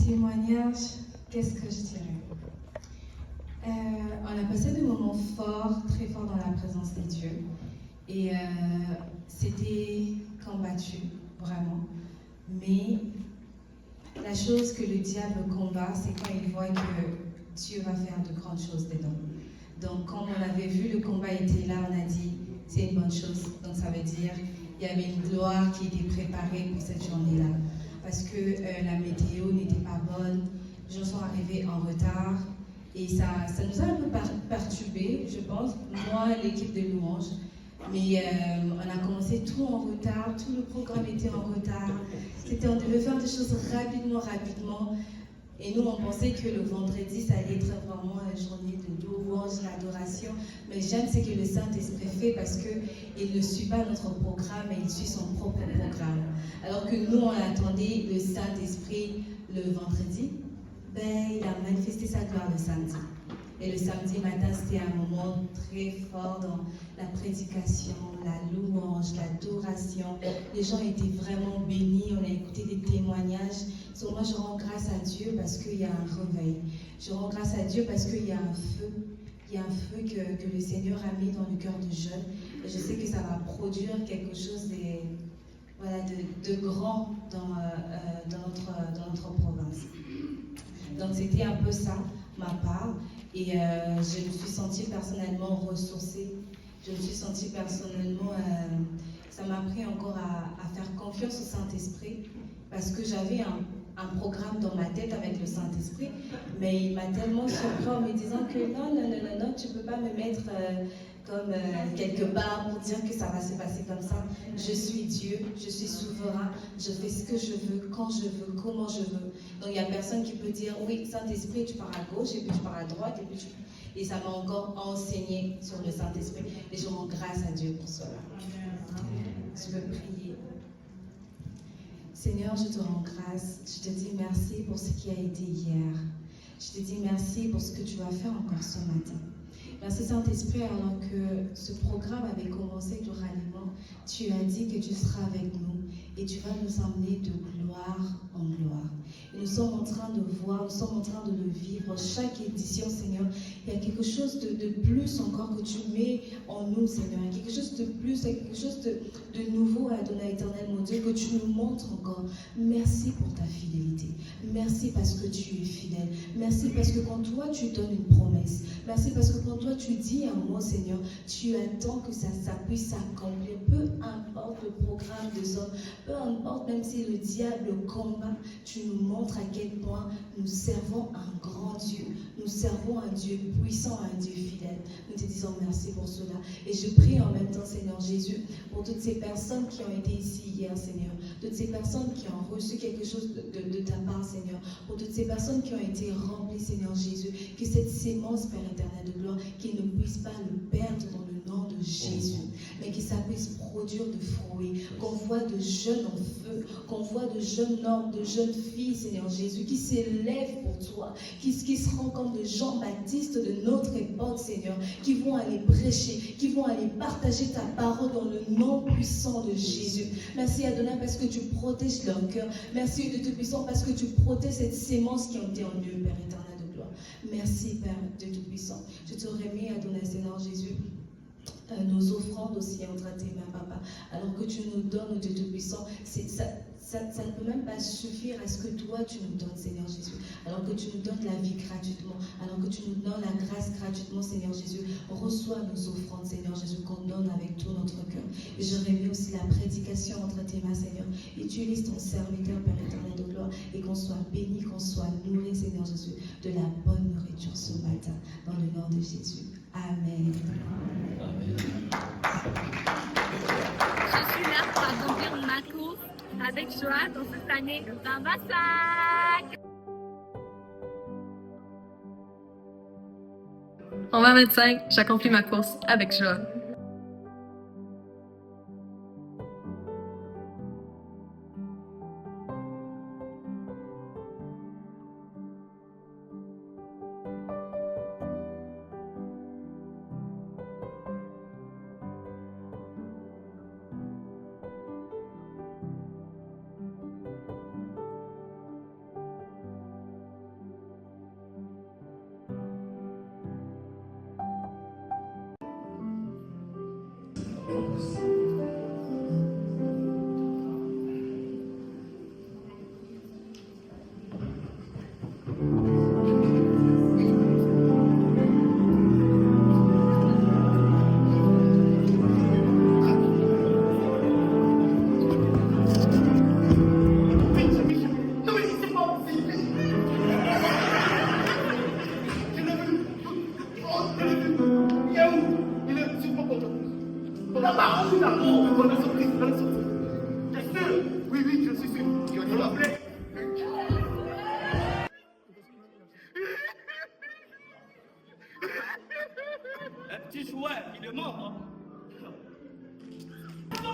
témoignage, qu'est-ce que je dirais? On a passé des moments forts, très forts dans la présence de Dieu. Et c'était combattu, vraiment. Mais la chose que le diable combat, c'est quand il voit que Dieu va faire de grandes choses dedans. Donc, quand on avait vu le combat était là, on a dit, c'est une bonne chose. Donc, ça veut dire, il y avait une gloire qui était préparée pour cette journée-là. Parce que la météo n'était pas bonne, les gens sont arrivés en retard. Et ça nous a un peu perturbé, je pense, moi, l'équipe de louanges. Mais on a commencé tout en retard, tout le programme était en retard. On devait faire des choses rapidement. Et nous, on pensait que le vendredi, ça allait être vraiment une journée de louange, d'adoration. Mais j'aime ce que le Saint-Esprit fait parce qu'il ne suit pas notre programme, mais il suit son propre programme. Alors que nous, on attendait le Saint-Esprit le vendredi, il a manifesté sa gloire le samedi. Et le samedi matin, c'était un moment très fort dans la prédication, la louange, l'adoration. Les gens étaient vraiment bénis, on a écouté des témoignages. So, moi, je rends grâce à Dieu parce qu'il y a un réveil. Je rends grâce à Dieu parce qu'il y a un feu. Il y a un feu que le Seigneur a mis dans le cœur de jeunes. Et je sais que ça va produire quelque chose de grand dans notre province. Donc, c'était un peu ça, ma part. Et je me suis sentie personnellement ressourcée. Je me suis sentie personnellement... ça m'a appris encore à faire confiance au Saint-Esprit parce que j'avais un programme dans ma tête avec le Saint-Esprit, mais il m'a tellement surpris en me disant que non, tu ne peux pas me mettre comme quelque part pour dire que ça va se passer comme ça. Je suis Dieu, je suis souverain, je fais ce que je veux, quand je veux, comment je veux. Donc il n'y a personne qui peut dire, oui, Saint-Esprit, tu pars à gauche, et puis tu pars à droite, et ça m'a encore enseigné sur le Saint-Esprit. Et je rends grâce à Dieu pour cela. Je veux prier. Seigneur, je te rends grâce. Je te dis merci pour ce qui a été hier. Je te dis merci pour ce que tu vas faire encore ce matin. Merci Saint-Esprit, alors que ce programme avait commencé du ralliement, tu as dit que tu seras avec nous et tu vas nous emmener de gloire en gloire. Et nous sommes en train de voir, nous sommes en train de le vivre. Chaque édition, Seigneur, il y a quelque chose de plus encore que tu mets en nous, Seigneur. Il y a quelque chose de plus, quelque chose de nouveau, Adonai éternel, mon Dieu, que tu nous montres encore. Merci pour ta fidélité. Merci parce que tu es fidèle. Merci parce que quand toi, tu donnes une promesse. Merci parce que quand toi, tu dis un mot, Seigneur, tu attends que ça puisse s'accomplir. Peu importe le programme des hommes, peu importe même si le diable combat, tu nous montres à quel point nous servons un grand Dieu. Nous servons un Dieu puissant, un Dieu fidèle. Nous te disons merci pour cela. Et je prie en même temps, Seigneur Jésus, pour toutes ces personnes qui ont été ici hier, Seigneur. Toutes ces personnes qui ont reçu quelque chose de ta part, Seigneur. Pour toutes ces personnes qui ont été remplies, Seigneur Jésus. Que cette sémence, Père éternel de gloire, qu'ils ne puissent pas le perdre dans le nom de Jésus. Mais que ça puisse produire de fruits. Qu'on voit de jeunes en feu. Qu'on voit de jeunes hommes, de jeunes filles, Seigneur Jésus, qui s'élèvent pour toi. Qui se rendent comme de Jean-Baptiste de notre époque, Seigneur. Qui vont aller prêcher, qui vont aller partager ta parole dans le nom puissant de Jésus. Merci Adonai parce que tu protèges leur cœur. Merci de Tout-Puissant parce que tu protèges cette sémence qui ont été en eux, Père éternel de gloire. Merci Père de Tout-Puissant. Je te remets Adonai Seigneur Jésus. Nos offrandes aussi entre tes mains, Papa. Alors que tu nous donnes, Dieu Tout-Puissant, ça ne peut même pas suffire à ce que toi tu nous donnes, Seigneur Jésus. Alors que tu nous donnes la vie gratuitement, alors que tu nous donnes la grâce gratuitement, Seigneur Jésus. Reçois nos offrandes, Seigneur Jésus, qu'on donne avec tout notre cœur. Et je remets aussi la prédication entre tes mains, Seigneur. Utilise ton serviteur, Père éternel de gloire, et qu'on soit béni, qu'on soit nourri, Seigneur Jésus, de la bonne nourriture ce matin, dans le nom de Jésus. Amen. Amen. Je suis là pour accomplir ma course avec joie dans cette année 2025. En 2025, j'accomplis ma course avec joie. Un petit jouet, il est mort, hein? Non,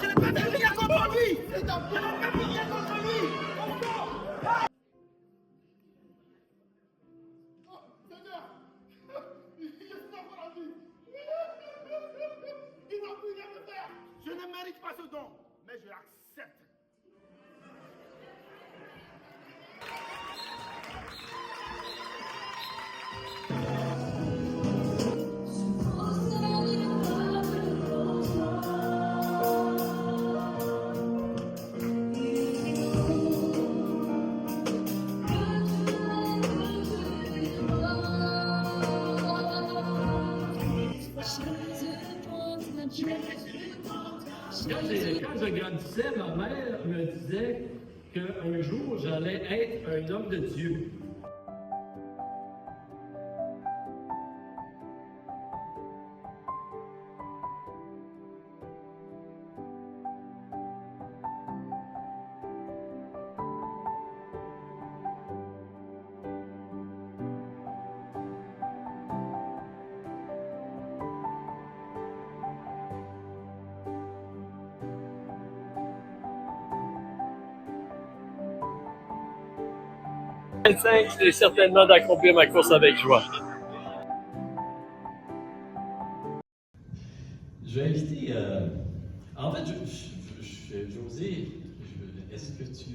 je n'ai pas dit rien contre lui! Je n'ai pas dit rien contre lui! Je ne mérite pas ce don, mais je l'accepte. Quand je grandissais, ma mère me disait qu'un jour, j'allais être un homme de Dieu. C'est certainement d'accomplir ma course avec joie. Je vais inviter. En fait, José, est-ce que tu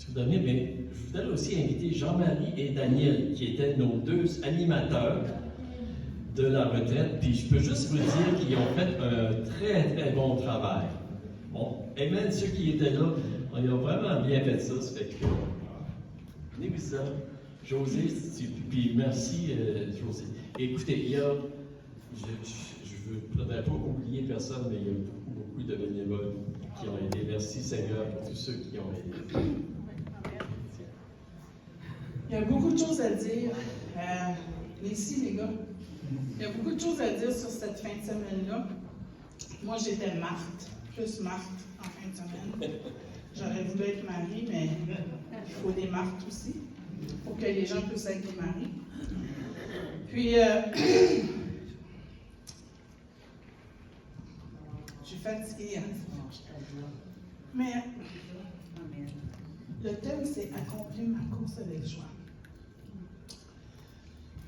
voudrais venir? Mais je voudrais aussi inviter Jean-Marie et Daniel, qui étaient nos deux animateurs de la retraite. Puis je peux juste vous dire qu'ils ont fait un très, très bon travail. Bon, et même ceux qui étaient là, ils ont vraiment bien fait ça. Ça fait que. Venez ça. José, puis merci, José. Écoutez, il y a. Je ne voudrais pas oublier personne, mais il y a beaucoup de bénévoles qui ont aidé. Merci Seigneur pour tous ceux qui ont aidé. Il y a beaucoup de choses à dire. Ici, les gars, il y a beaucoup de choses à dire sur cette fin de semaine-là. Moi, j'étais Marthe, plus Marthe en fin de semaine. J'aurais voulu être Marie, mais il faut des Marthes aussi, pour que les gens puissent être des Maries. Puis, je suis fatiguée. Mais le thème, c'est accomplir ma course avec joie.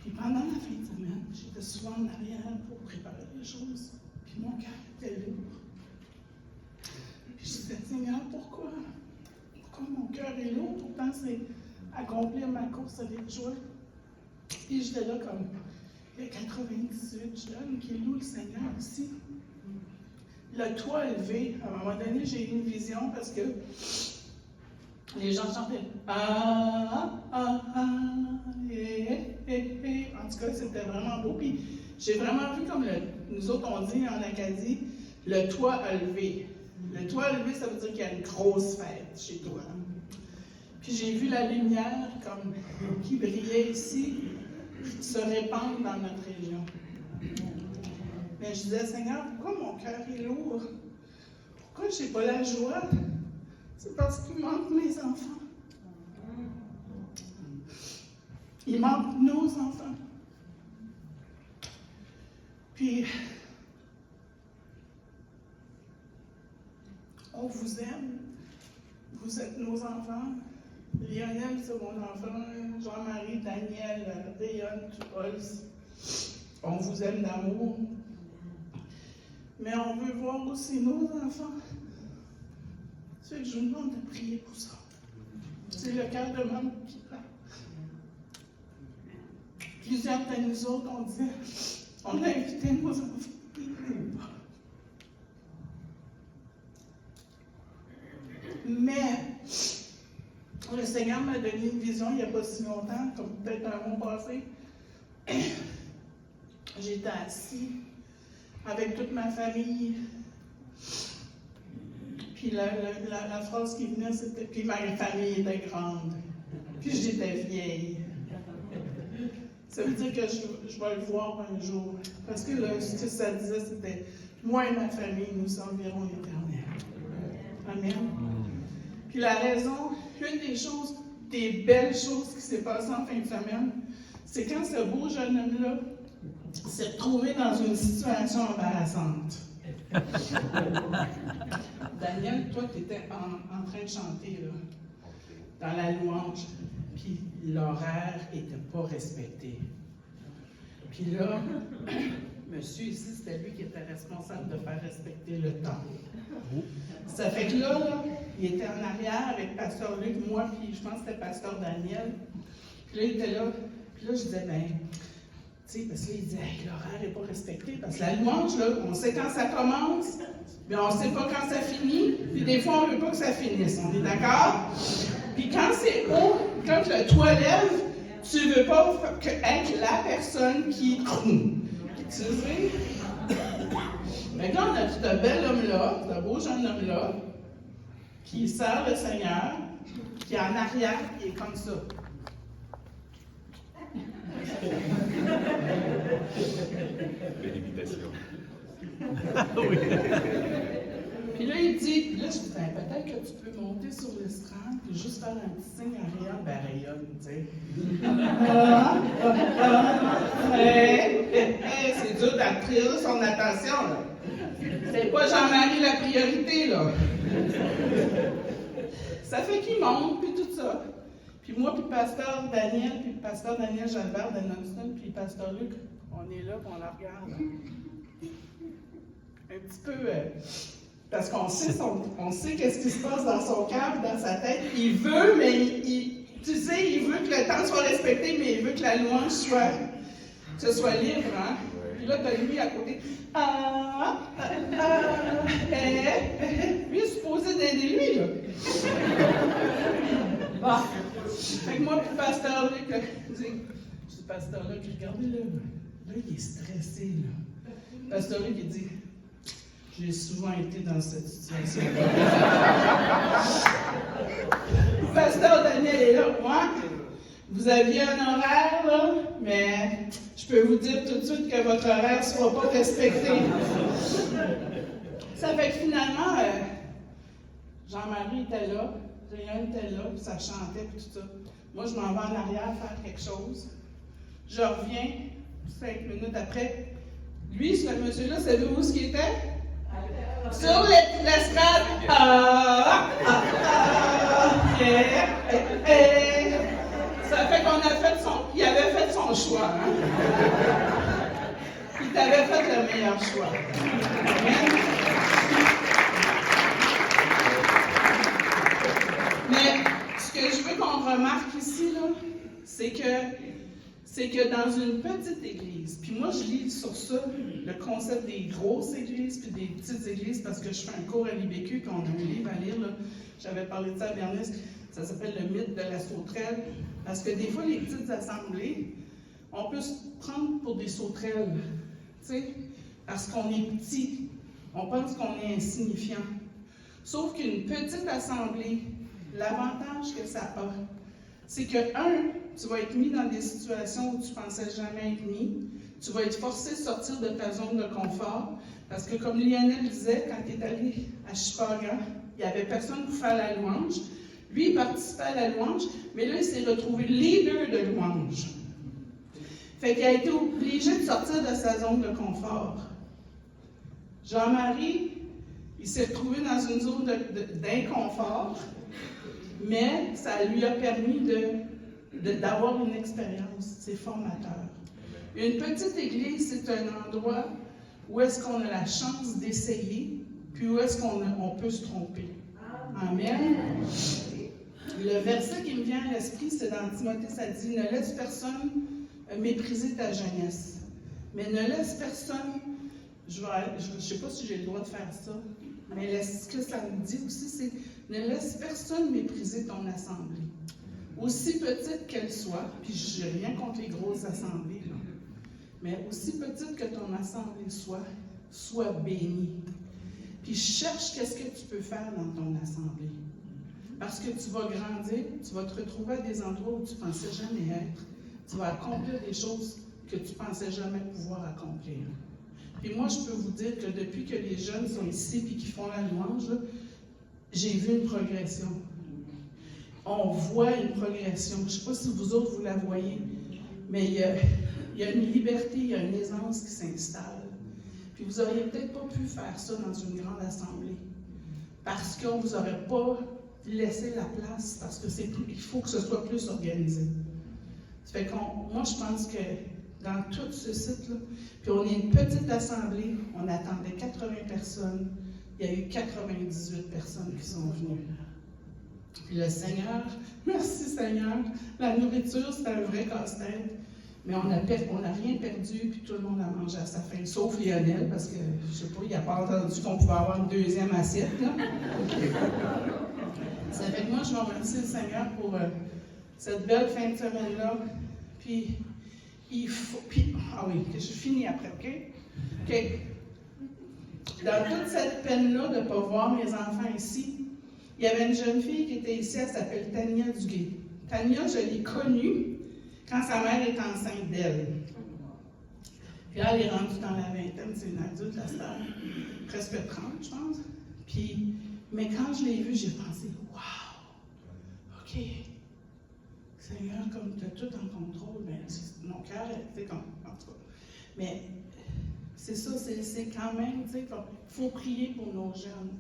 Puis pendant la fin de semaine, j'étais souvent en arrière pour préparer les choses. Puis mon cœur était lourd. Puis je disais, Seigneur, pourquoi? Pourquoi mon cœur est lourd? Pourtant, c'est accomplir ma course avec joie. Puis j'étais là comme, il y a 98 jeunes qui louent le Seigneur ici. Le toit élevé, à un moment donné, j'ai eu une vision parce que les gens chantaient En tout cas, c'était vraiment beau. Puis j'ai vraiment vu comme nous autres on dit en Acadie, le toit a levé. Le toit a levé, ça veut dire qu'il y a une grosse fête chez toi. Puis j'ai vu la lumière comme qui brillait ici se répandre dans notre région. Mais je disais, Seigneur, pourquoi mon cœur est lourd? Pourquoi je n'ai pas la joie? C'est parce qu'il manque mes enfants. Il manque nos enfants. Puis, on vous aime. Vous êtes nos enfants. Lionel, c'est mon enfant. Jean-Marie, Daniel, Rayonne, Paul. On vous aime d'amour. Mais on veut voir aussi nos enfants. C'est que je vous demande de prier pour ça. C'est le cœur de maman qui parle. plusieurs de nous autres, on disait, on a invité nos enfants. Mais le Seigneur m'a donné une vision il n'y a pas si longtemps, comme peut-être un mois passé. J'étais assis avec toute ma famille. Puis la phrase qui venait, c'était « Puis ma famille était grande. Puis j'étais vieille. » Ça veut dire que je vais le voir un jour. Parce que là, ce que ça disait, c'était « Moi et ma famille, nous servirons l'Éternel. » Amen. Puis la raison, une des belles choses qui s'est passée en fin de semaine, c'est quand ce beau jeune homme-là s'est retrouvé dans une situation embarrassante. Daniel, toi, tu étais en train de chanter là, dans la louange, puis l'horaire n'était pas respecté. Puis là, monsieur ici, c'était lui qui était responsable de faire respecter le temps. Ça fait que là, il était en arrière avec Pasteur Luc, moi, puis je pense que c'était Pasteur Daniel. Puis là, il était là, puis là, je disais, ben, tu sais, parce que là, il disait, hey, l'horaire n'est pas respecté, parce que la louange, là, on sait quand ça commence, mais on ne sait pas quand ça finit, puis des fois, on ne veut pas que ça finisse, on est d'accord? Puis quand c'est haut, quand le toit lève, tu ne veux pas être la personne qui... Tu sais? Mais là, on a ce bel homme-là, ce beau jeune homme-là, qui sert le Seigneur, qui est en arrière, qui est comme ça. Belle imitation. Puis là, il dit, là, je dis, ben, peut-être que tu peux monter sur l'estrade et juste faire un petit signe arrière, ben, rayonne, tu sais. C'est dur d'attirer son attention, là. C'est pas Jean-Marie la priorité, là. Ça fait qu'il monte, puis tout ça. Puis moi, puis Pasteur Daniel Jalbert de Nonston, puis Pasteur Luc, on est là, puis on la regarde. Un petit peu... parce qu'on sait qu'est-ce qui se passe dans son cœur, dans sa tête. Il veut, mais tu sais, il veut que le temps soit respecté, mais il veut que la louange soit libre, hein? Puis là, t'as lui à côté. Lui, il est supposé d'aider lui, là. Bon. Fait que moi, puis Pasteur Luc, je dis, Pasteur Luc, regardez-le. Là, il est stressé, là. Pasteur Luc, il dit, j'ai souvent été dans cette situation-là. Pasteur Daniel est là. Moi, vous aviez un horaire, là, mais je peux vous dire tout de suite que votre horaire ne sera pas respecté. Ça fait que finalement, Jean-Marie était là, Réal était là, puis ça chantait, puis tout ça. Moi, je m'en vais en arrière faire quelque chose. Je reviens 5 minutes après. Lui, ce monsieur-là, savez-vous où ce qu'il était? Sur l'estrade. Ça fait qu'on a fait il avait fait son choix. Hein? Il avait fait le meilleur choix. Amen. Mais ce que je veux qu'on remarque ici, là, c'est que dans une petite église, puis moi je lis sur ça, le concept des grosses églises puis des petites églises, parce que je fais un cours à l'IBQ, puis on a un livre à lire, là. J'avais parlé de ça à Bernice, ça s'appelle Le mythe de la sauterelle, parce que des fois les petites assemblées, on peut se prendre pour des sauterelles, tu sais, parce qu'on est petit, on pense qu'on est insignifiant. Sauf qu'une petite assemblée, l'avantage que ça a, c'est que, tu vas être mis dans des situations où tu ne pensais jamais être mis. Tu vas être forcé de sortir de ta zone de confort. Parce que, comme Lionel disait, quand il est allé à Chipagan, il n'y avait personne pour faire la louange. Lui, il participait à la louange, mais là, il s'est retrouvé leader de louange. Fait qu'il a été obligé de sortir de sa zone de confort. Jean-Marie, il s'est retrouvé dans une zone d'inconfort, mais ça lui a permis d'avoir une expérience. C'est formateur. Une petite église, c'est un endroit où est-ce qu'on a la chance d'essayer, puis où est-ce qu'on peut se tromper. Amen. Le verset qui me vient à l'esprit, c'est dans Timothée, ça dit « Ne laisse personne mépriser ta jeunesse. Mais ne laisse personne, je ne sais pas si j'ai le droit de faire ça, mais ce que ça me dit aussi, c'est ne laisse personne mépriser ton assemblée. Aussi petite qu'elle soit, puis je n'ai rien contre les grosses assemblées, là, mais aussi petite que ton assemblée soit, sois bénie. Puis cherche qu'est-ce que tu peux faire dans ton assemblée. Parce que tu vas grandir, tu vas te retrouver à des endroits où tu ne pensais jamais être. Tu vas accomplir des choses que tu ne pensais jamais pouvoir accomplir. Puis moi, je peux vous dire que depuis que les jeunes sont ici et qu'ils font la louange, là, j'ai vu une progression. On voit une progression. Je ne sais pas si vous autres, vous la voyez, mais il y a une liberté, il y a une aisance qui s'installe. Puis vous n'auriez peut-être pas pu faire ça dans une grande assemblée parce qu'on ne vous aurait pas laissé la place, parce que il faut que ce soit plus organisé. Ça fait moi, je pense que dans tout ce site-là, puis on est une petite assemblée, on attendait 80 personnes, il y a eu 98 personnes qui sont venues. Puis le Seigneur, merci Seigneur, la nourriture, c'était un vrai casse-tête, mais on n'a rien perdu, puis tout le monde a mangé à sa faim, sauf Lionel, parce que, je ne sais pas, il n'a pas entendu qu'on pouvait avoir une deuxième assiette, là. Ça fait que moi, je vais remercier le Seigneur pour cette belle fin de semaine-là, puis ah oui, je finis après, OK? OK. Dans toute cette peine-là de ne pas voir mes enfants ici, il y avait une jeune fille qui était ici, elle s'appelle Tania Duguay. Tania, je l'ai connue quand sa mère est enceinte d'elle. Puis là, elle est rendue dans la vingtaine, c'est une adulte, la star, presque 30, je pense. Mais quand je l'ai vue, j'ai pensé, wow, OK. Seigneur, comme tu as tout en contrôle, mais mon cœur était comme, en tout cas. Mais c'est ça, c'est quand même, tu sais, il faut prier pour nos jeunes.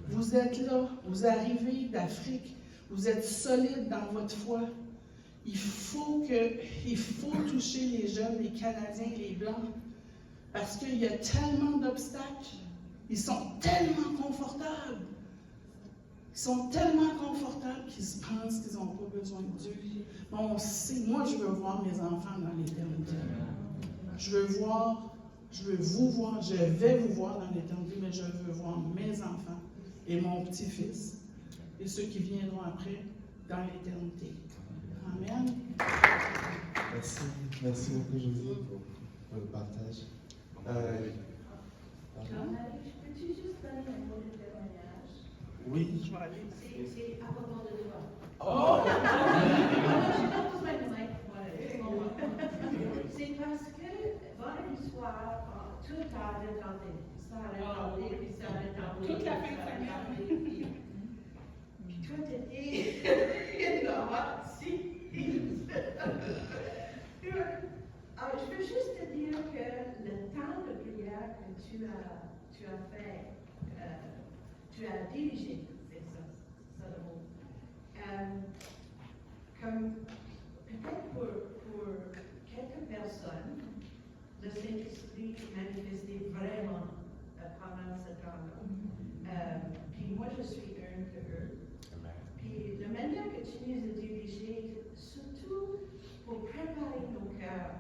Vous êtes là, vous arrivez d'Afrique, vous êtes solides dans votre foi. Il faut toucher les jeunes, les Canadiens, les Blancs, parce qu'il y a tellement d'obstacles. Ils sont tellement confortables. Ils sont tellement confortables qu'ils se pensent qu'ils n'ont pas besoin de Dieu. Bon, moi, je veux voir mes enfants dans l'éternité. Je vais vous voir, je vais vous voir dans l'éternité, mais je veux voir mes enfants et mon petit-fils et ceux qui viendront après dans l'éternité. Amen. Merci beaucoup, Josie, pour le partage. Peux-tu juste donner un mot de témoignage? Oui. C'est à propos de toi. Oh! Je n'ai pas besoin de mic, c'est parce que vendredi soir, tout a retardé. Ça a retardé, puis ça a retardé. Toute la fin de semaine. Puis toi, tu étais là, si. Alors, je veux juste te dire que le temps de prière que tu as fait, tu as dirigé, c'est ça le mot. Comme peut-être pour quelques personnes, le Saint-Esprit manifestait vraiment pendant ce temps-là. Puis moi, je suis un d'eux. Puis la manière que tu nous as dirigés, surtout pour préparer nos cœurs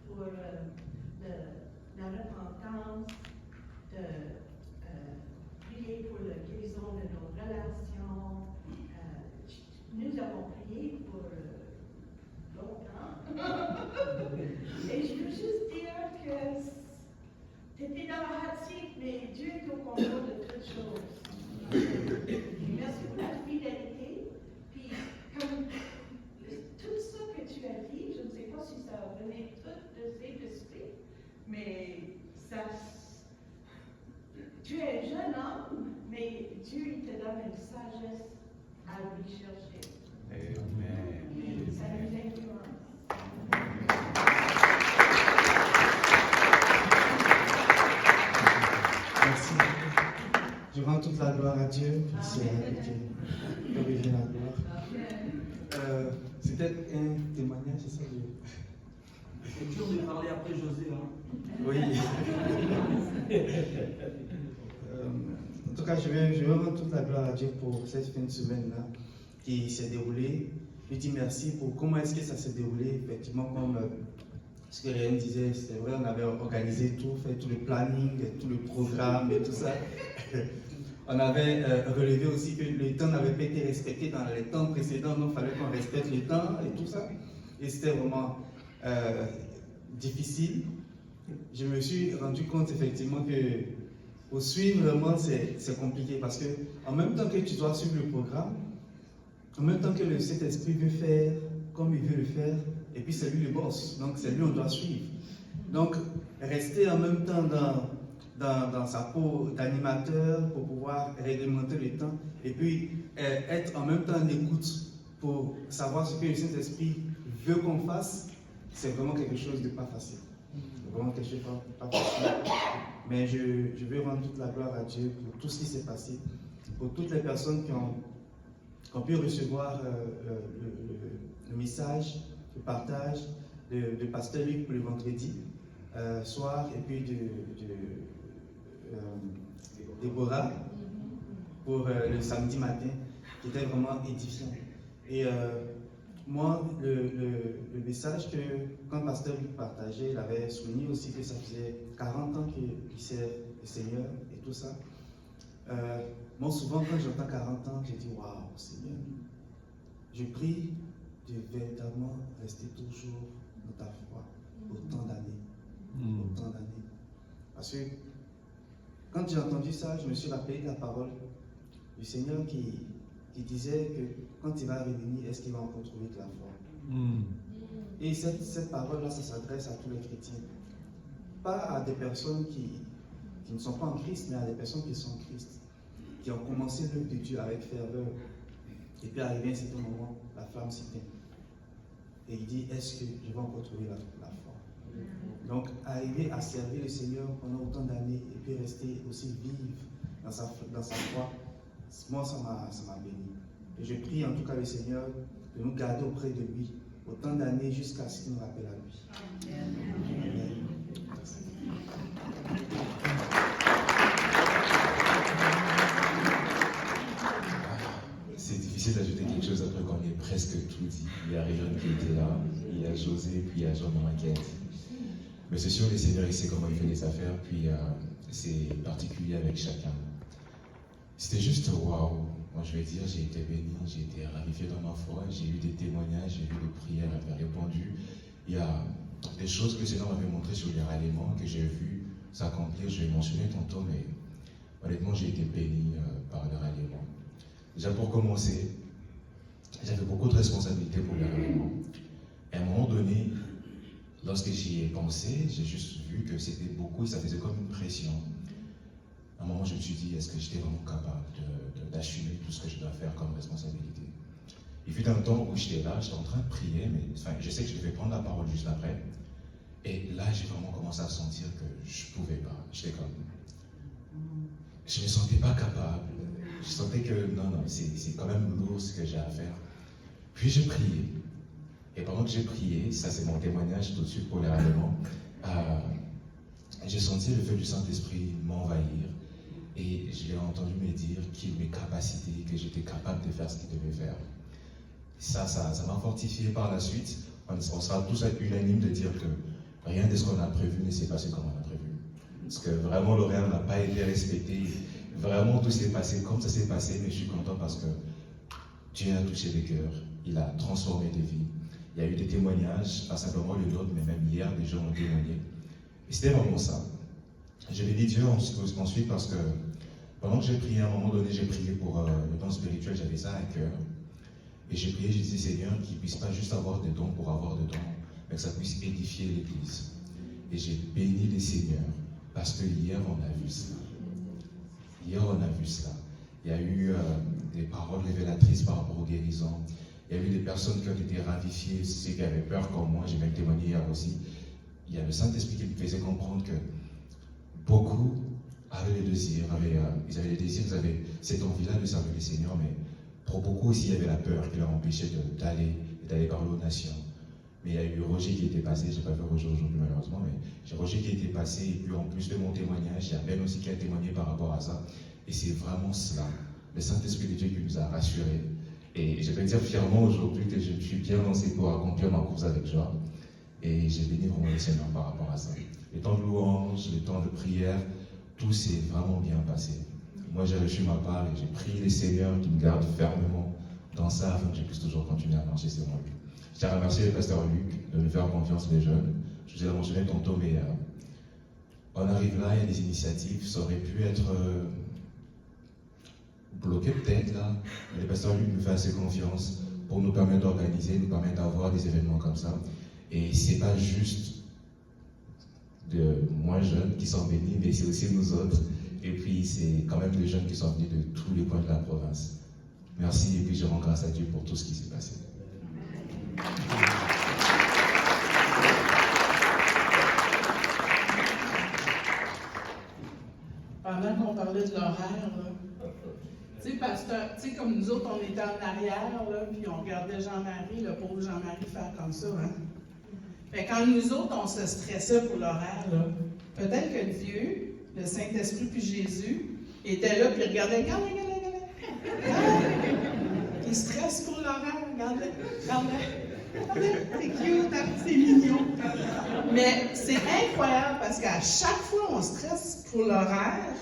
pour la repentance, de prier pour la guérison de nos relations. Nous avons prié pour longtemps. Et je veux juste dire que tu étais dans la hot seat, mais Dieu est au contrôle de toutes choses. Merci pour la fidélité. Puis, comme tout ça que tu as dit, je ne sais pas si ça venait tout de Saint-Esprit, mais ça. Tu es un jeune homme, mais Dieu il te donne une sagesse à lui chercher. Amen. Ça nous influence. Merci. Je rends toute la gloire à Dieu. C'est à elle qui revient la gloire. C'était un témoignage, c'est ça? C'est dur de parler après José, hein? Oui. En tout cas, je veux rendre toute la gloire à Dieu pour cette fin de semaine-là qui s'est déroulée. Je dis merci pour comment est-ce que ça s'est déroulé. Effectivement, comme Ce que Réane disait, c'était vrai, on avait organisé tout, fait tout le planning, tout le programme et tout ça. On avait relevé aussi que le temps n'avait pas été respecté dans les temps précédents, donc il fallait qu'on respecte le temps et tout ça. Et c'était vraiment difficile. Je me suis rendu compte effectivement que pour suivre vraiment c'est compliqué parce que en même temps que tu dois suivre le programme, en même temps que le Saint-Esprit veut faire comme il veut le faire, et puis c'est lui le boss, donc c'est lui on doit suivre. Donc rester en même temps dans sa peau d'animateur pour pouvoir réglementer le temps, et puis être en même temps en écoute pour savoir ce que le Saint-Esprit veut qu'on fasse, c'est vraiment quelque chose de pas facile. C'est vraiment quelque chose de pas facile. Mais je veux rendre toute la gloire à Dieu pour tout ce qui s'est passé, pour toutes les personnes qui ont pu recevoir le message, le partage de Pasteur Luc pour le vendredi soir, et puis de Déborah pour le samedi matin, qui était vraiment édifiant. Et moi, le message que quand Pasteur Luc partageait, il avait souligné aussi que ça faisait 40 ans qu'il sert le Seigneur et tout ça. Moi, souvent, quand j'entends 40 ans, je dis waouh, Seigneur, je prie de véritablement rester toujours dans ta foi autant d'années. Autant d'années. Parce que quand j'ai entendu ça, je me suis rappelé de la parole du Seigneur qui disait que quand il va revenir, est-ce qu'il va encore trouver de la foi? Et cette parole-là, ça s'adresse à tous les chrétiens. Pas à des personnes qui ne sont pas en Christ, mais à des personnes qui sont en Christ, qui ont commencé l'œuvre de Dieu avec ferveur. Et puis arrivé à un certain moment, la flamme s'éteint. Et il dit, est-ce que je vais encore trouver la foi? Donc, arriver à servir le Seigneur pendant autant d'années et puis rester aussi vivre dans sa foi, moi, ça m'a béni. Et je prie en tout cas le Seigneur de nous garder auprès de lui autant d'années jusqu'à ce qu'il nous rappelle à lui. Amen. C'est difficile d'ajouter quelque chose après qu'on ait presque tout dit. Il y a Réjean qui était là, il y a José, puis il y a Jean-Marie qui a dit. Mais c'est sûr, le Seigneur, il sait comment il fait les affaires, puis c'est particulier avec chacun. C'était juste waouh. Moi, je vais dire, j'ai été béni, j'ai été ravivé dans ma foi, j'ai eu des témoignages, j'ai eu des prières, elle avait répondu. Il y a des choses que le Seigneur m'avait montrées sur les ralliements que j'ai vu s'accomplir. Je vais mentionner tantôt, mais honnêtement, j'ai été béni par les ralliements. Déjà, pour commencer, j'avais beaucoup de responsabilités pour les ralliements. À un moment donné, lorsque j'y ai pensé, j'ai juste vu que c'était beaucoup et ça faisait comme une pression. À un moment, je me suis dit, est-ce que j'étais vraiment capable d'assumer tout ce que je dois faire comme responsabilité? Il fut un temps où j'étais là, j'étais en train de prier, mais je sais que je devais prendre la parole juste après. Et là, j'ai vraiment commencé à sentir que je ne pouvais pas. J'étais comme... Je ne me sentais pas capable. Je sentais que non, c'est quand même lourd ce que j'ai à faire. Puis j'ai prié. Et pendant que j'ai prié, ça c'est mon témoignage tout de suite pour les ralliements, j'ai senti le feu du Saint-Esprit m'envahir. Et je l'ai entendu me dire qu'il mes capacités, que j'étais capable de faire ce qu'il devait faire. Ça m'a fortifié par la suite. On sera tous unanimes de dire que rien de ce qu'on a prévu ne s'est passé comme on a prévu. Parce que vraiment l'horaire n'a pas été respecté. Vraiment tout s'est passé comme ça s'est passé, mais je suis content parce que Dieu a touché des cœurs, il a transformé des vies. Il y a eu des témoignages, pas simplement le nôtre, mais même hier, des gens ont témoigné. Et c'était vraiment ça. Je bénis Dieu ensuite parce que pendant que j'ai prié, à un moment donné, j'ai prié pour le don spirituel, j'avais ça à cœur. Et j'ai prié, j'ai dit, Seigneur, qu'il ne puisse pas juste avoir des dons pour avoir des dons, mais que ça puisse édifier l'Église. Et j'ai béni les seigneurs parce que hier, on a vu cela. Hier, on a vu cela. Il y a eu des paroles révélatrices par rapport aux guérisons. Il y a eu des personnes qui ont été ravifiées, ceux qui avaient peur comme moi, j'ai même témoigné hier aussi. Il y a le Saint-Esprit qui me faisait comprendre que beaucoup avaient le désir, ils avaient les désirs, ils avaient cette envie-là de servir le Seigneur, mais pour beaucoup aussi, il y avait la peur qui leur empêchait d'aller parler aux nations. Mais il y a eu Roger qui était passé, je n'ai pas vu Roger aujourd'hui malheureusement, mais j'ai Roger qui était passé, et puis en plus de mon témoignage, il y a Ben aussi qui a témoigné par rapport à ça. Et c'est vraiment cela, le Saint-Esprit de Dieu qui nous a rassurés. Et je peux dire fièrement aujourd'hui que je me suis bien lancé pour accomplir ma course avec joie. Et j'ai béni vraiment le Seigneur par rapport à ça. Les temps de louange, les temps de prière, tout s'est vraiment bien passé. Moi, j'ai reçu ma part et j'ai prié le Seigneur qui me garde fermement dans ça afin que je puisse toujours continuer à marcher selon lui. Je tiens à remercier le pasteur Luc de me faire confiance, les jeunes. Je vous ai mentionné tantôt, mais on arrive là, il y a des initiatives, ça aurait pu être bloqué peut-être là, mais le pasteur Luc nous fait assez confiance pour nous permettre d'organiser, nous permettre d'avoir des événements comme ça. Et c'est pas juste de moins jeunes qui sont bénis, mais c'est aussi nous autres. Et puis c'est quand même des jeunes qui sont venus de tous les coins de la province. Merci et puis je rends grâce à Dieu pour tout ce qui s'est passé. Pendant qu'on parlait de l'horaire, tu sais, pasteur, tu sais, comme nous autres, on était en arrière, là, puis on regardait Jean-Marie, le pauvre Jean-Marie, faire comme ça, hein. Fait quand nous autres, on se stressait pour l'horaire, là, peut-être que Dieu, le Saint-Esprit puis Jésus, était là, puis il regardait, regardez. Il stresse pour l'horaire, regardez. C'est cute, hein, c'est mignon. Mais c'est incroyable parce qu'à chaque fois, on stresse pour l'horaire,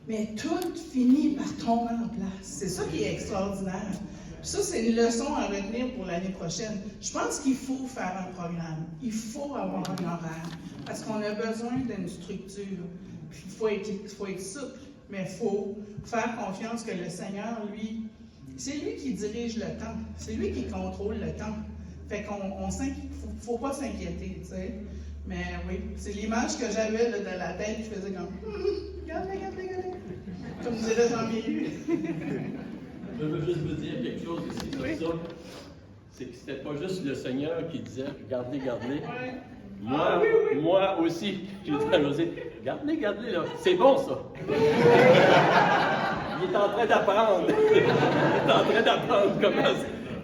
mais tout finit par tomber en place. C'est ça qui est extraordinaire. Ça, c'est une leçon à retenir pour l'année prochaine. Je pense qu'il faut faire un programme. Il faut avoir un horaire. Parce qu'on a besoin d'une structure. Puis il faut être souple, mais il faut faire confiance que le Seigneur, lui, c'est lui qui dirige le temps. C'est lui qui contrôle le temps. Fait qu'on faut pas s'inquiéter, tu sais. Mais oui, c'est l'image que j'avais là, de la tête qui faisait comme regardez. Comme dirait Jean-Miru. Je veux juste vous dire quelque chose ici sur ça. C'est que c'était pas juste le Seigneur qui disait regardez. Moi aussi, j'ai dit à José, regardez là. C'est bon ça. Il est en train d'apprendre.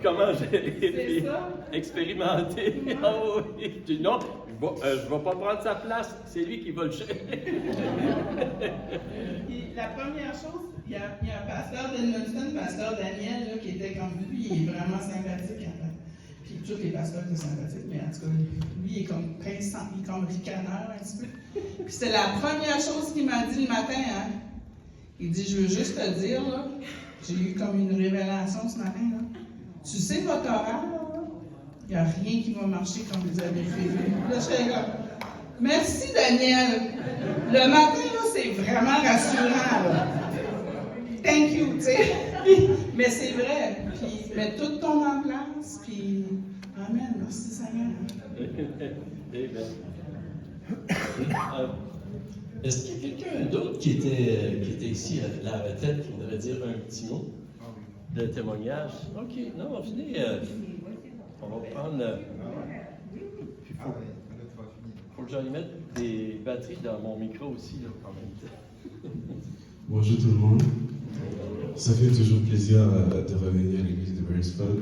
Comment j'ai expérimenté. Ah oui. Je dis non, je ne vais pas prendre sa place, c'est lui qui va le chercher. La première chose, il y a un pasteur d'Edmundston, pasteur Daniel, là, qui était comme lui, il est vraiment sympathique. Puis tous les pasteurs étaient sympathiques, mais en tout cas, lui, il est comme pinçant, il est comme ricaneur un petit peu. Puis c'est la première chose qu'il m'a dit le matin, hein. Il dit, je veux juste te dire, là, j'ai eu comme une révélation ce matin, là. Tu sais votre horaire, là? Il n'y a rien qui va marcher comme vous avez prévu. Là, je fais comme, merci Daniel. Le matin, là, c'est vraiment rassurant, là. Thank you, tu sais. Mais c'est vrai. Puis, mais tout tombe en place. Puis, amen. Merci Seigneur. Est-ce qu'il y a quelqu'un d'autre qui était ici à la retraite qui voudrait dire un petit mot de témoignage? OK, non, venez. On va prendre. Il faut que j'aille mettre des batteries dans mon micro aussi, là, en même temps. Bonjour tout le monde. Ça fait toujours plaisir de revenir à l'église de Beresford.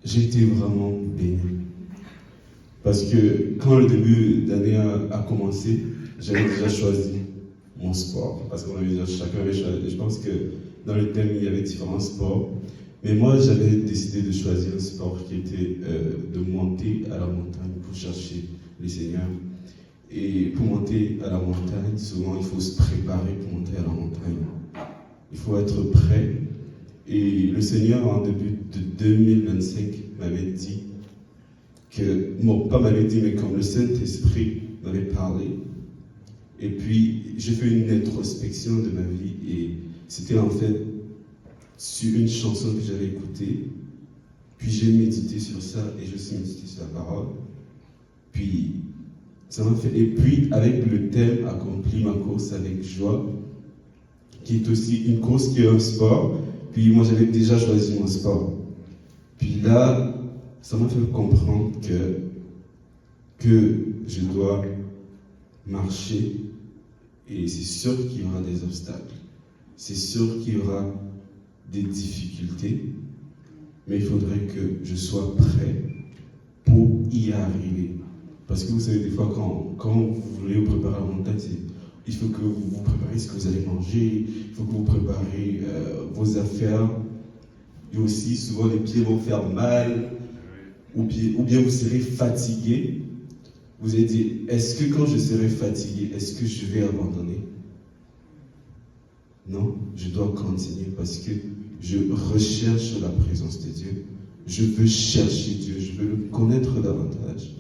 J'ai été vraiment béni. Parce que quand le début d'année a commencé, j'avais déjà choisi mon sport. Parce qu'on avait déjà, chacun avait choisi. Je pense que dans le thème, il y avait différents sports. Mais moi, j'avais décidé de choisir un sport qui était de monter à la montagne pour chercher le Seigneur. Et pour monter à la montagne, souvent, il faut se préparer pour monter à la montagne. Il faut être prêt. Et le Seigneur, en début de 2025, m'avait dit que, bon, pas m'avait dit, mais comme le Saint-Esprit m'avait parlé. Et puis, j'ai fait une introspection de ma vie et c'était en fait sur une chanson que j'avais écoutée. Puis j'ai médité sur ça et je suis médité sur la parole. Puis, ça m'a fait. Et puis, avec le thème Accomplis ma course avec joie, qui est aussi une course qui est un sport. Puis moi, j'avais déjà choisi mon sport. Puis là, ça m'a fait comprendre que je dois marcher. Et c'est sûr qu'il y aura des obstacles. C'est sûr qu'il y aura des difficultés. Mais il faudrait que je sois prêt pour y arriver. Parce que vous savez, des fois, quand vous voulez vous préparer à la montagne, il faut que vous vous préparez ce que vous allez manger, il faut que vous préparez vos affaires. Et aussi, souvent, les pieds vont faire mal. ou bien vous serez fatigué, vous allez dire, est-ce que quand je serai fatigué, est-ce que je vais abandonner? Non, je dois continuer parce que je recherche la présence de Dieu. Je veux chercher Dieu, je veux le connaître davantage.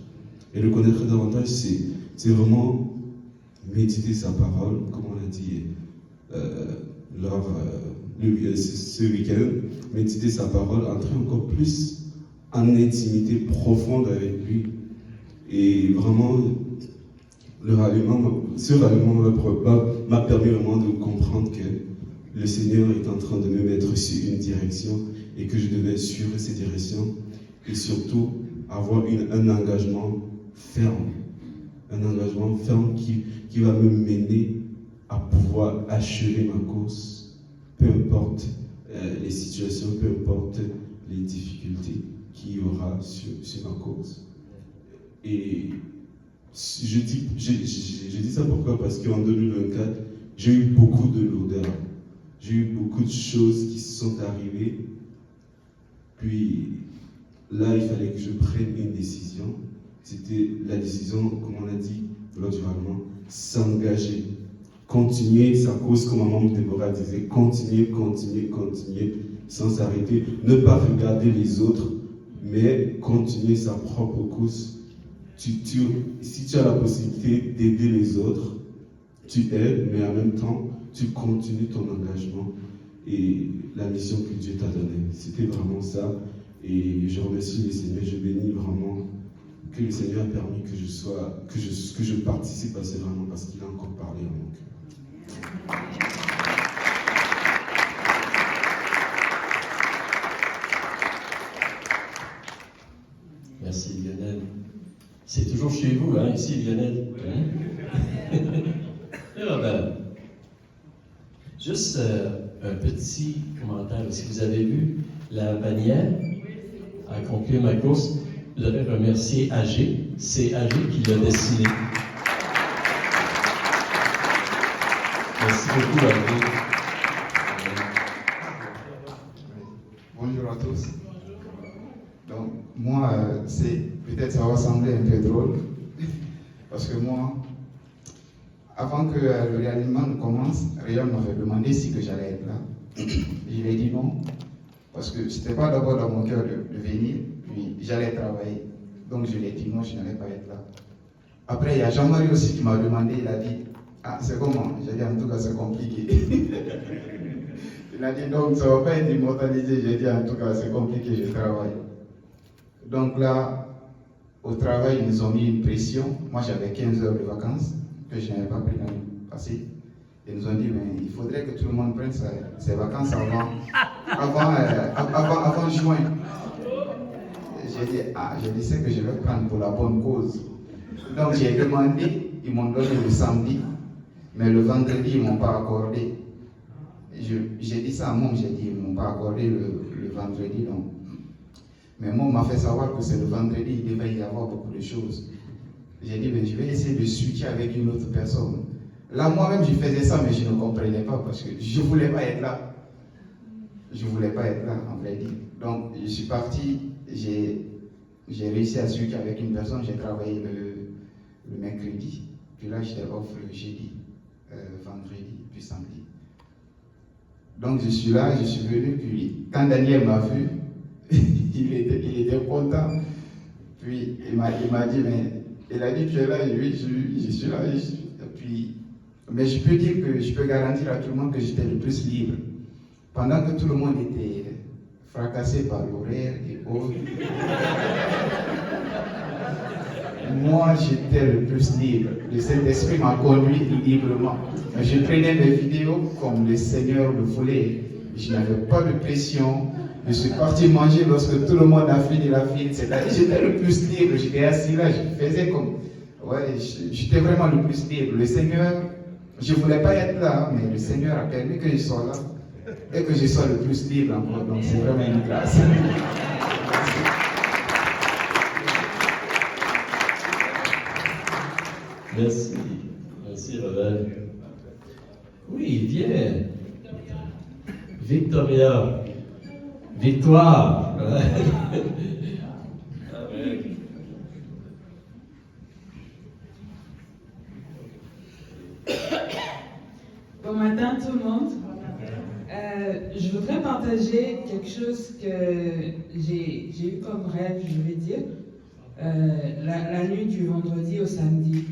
Et le connaître davantage, c'est vraiment méditer sa parole, comme on l'a dit ce week-end, méditer sa parole, entrer encore plus en intimité profonde avec lui. Et vraiment, ce ralliement m'a permis vraiment de comprendre que le Seigneur est en train de me mettre sur une direction et que je devais suivre cette direction et surtout avoir un engagement ferme. Un engagement ferme qui va me mener à pouvoir achever ma course, peu importe les situations, peu importe les difficultés qu'il y aura sur ma course. Et je dis ça pourquoi? Parce qu'en 2024, j'ai eu beaucoup de lourdeur. J'ai eu beaucoup de choses qui se sont arrivées. Puis là, il fallait que je prenne une décision. C'était la décision, comme on l'a dit lors du ralliement, s'engager. Continuer sa course, comme maman Déborah disait, continuer, sans s'arrêter. Ne pas regarder les autres, mais continuer sa propre course. Si tu as la possibilité d'aider les autres, tu aides, mais en même temps, tu continues ton engagement et la mission que Dieu t'a donnée. C'était vraiment ça. Et je remercie le Seigneur, je bénis vraiment que le Seigneur a permis que je participe à ce vraiment parce qu'il a encore parlé à mon cœur. Merci Lionel. C'est toujours chez vous, hein, ici Lionel. Alors, juste un petit commentaire. Si vous avez vu la bannière à conclure ma course, je voudrais remercier AG. C'est AG qui l'a dessiné. Merci beaucoup AG. Bonjour à tous. Donc, moi, peut-être ça va sembler un peu drôle, parce que moi, avant que le réalignement ne commence, Rayon m'avait demandé si que j'allais être là. Je lui ai dit non, parce que ce n'était pas d'abord dans mon cœur de venir, puis j'allais travailler. Donc je lui ai dit non, je n'allais pas être là. Après, il y a Jean-Marie aussi qui m'a demandé, il a dit, ah, c'est comment? J'ai dit, en tout cas, c'est compliqué. Il a dit, donc ça ne va pas être immortalisé. J'ai dit, en tout cas, c'est compliqué, je travaille. Donc là, au travail, ils nous ont mis une pression. Moi, j'avais 15 heures de vacances que je n'avais pas pris l'année passée. Ils nous ont dit, mais il faudrait que tout le monde prenne ses vacances avant juin. J'ai dit, c'est que je vais prendre pour la bonne cause. Donc j'ai demandé, ils m'ont donné le samedi, mais le vendredi, ils ne m'ont pas accordé. J'ai dit ça à Mom, j'ai dit, ils ne m'ont pas accordé le vendredi. Donc. Mais Mom m'a fait savoir que c'est le vendredi, il devait y avoir beaucoup de choses. J'ai dit, ben, je vais essayer de switcher avec une autre personne. Là, moi-même, je faisais ça, mais je ne comprenais pas parce que je ne voulais pas être là. Je ne voulais pas être là, en vrai dire. Donc, je suis parti, j'ai réussi à switcher avec une personne, j'ai travaillé le mercredi. Puis là, j'étais off le jeudi, vendredi, puis samedi. Donc, je suis là, je suis venu, puis quand Daniel m'a vu, il était content. Puis, il m'a dit, mais il a dit, tu es là, et oui, je suis là. Puis, mais je peux dire que je peux garantir à tout le monde que j'étais le plus libre. Pendant que tout le monde était fracassé par l'horaire et autres, moi j'étais le plus libre. Le Saint-Esprit m'a conduit librement. Je prenais mes vidéos comme le Seigneur le voulait. Je n'avais pas de pression. Je suis parti manger lorsque tout le monde a fini la file. J'étais le plus libre. J'étais assis là, je faisais comme... Ouais, j'étais vraiment le plus libre. Le Seigneur, je ne voulais pas être là, mais le Seigneur a permis que je sois là et que je sois le plus libre encore. Donc c'est vraiment une grâce. Merci. Merci, Rebelle. Oui, viens. Victoria. Victoire. Bon matin tout le monde. Je voudrais partager quelque chose que j'ai eu comme rêve, je vais dire, la nuit du vendredi au samedi.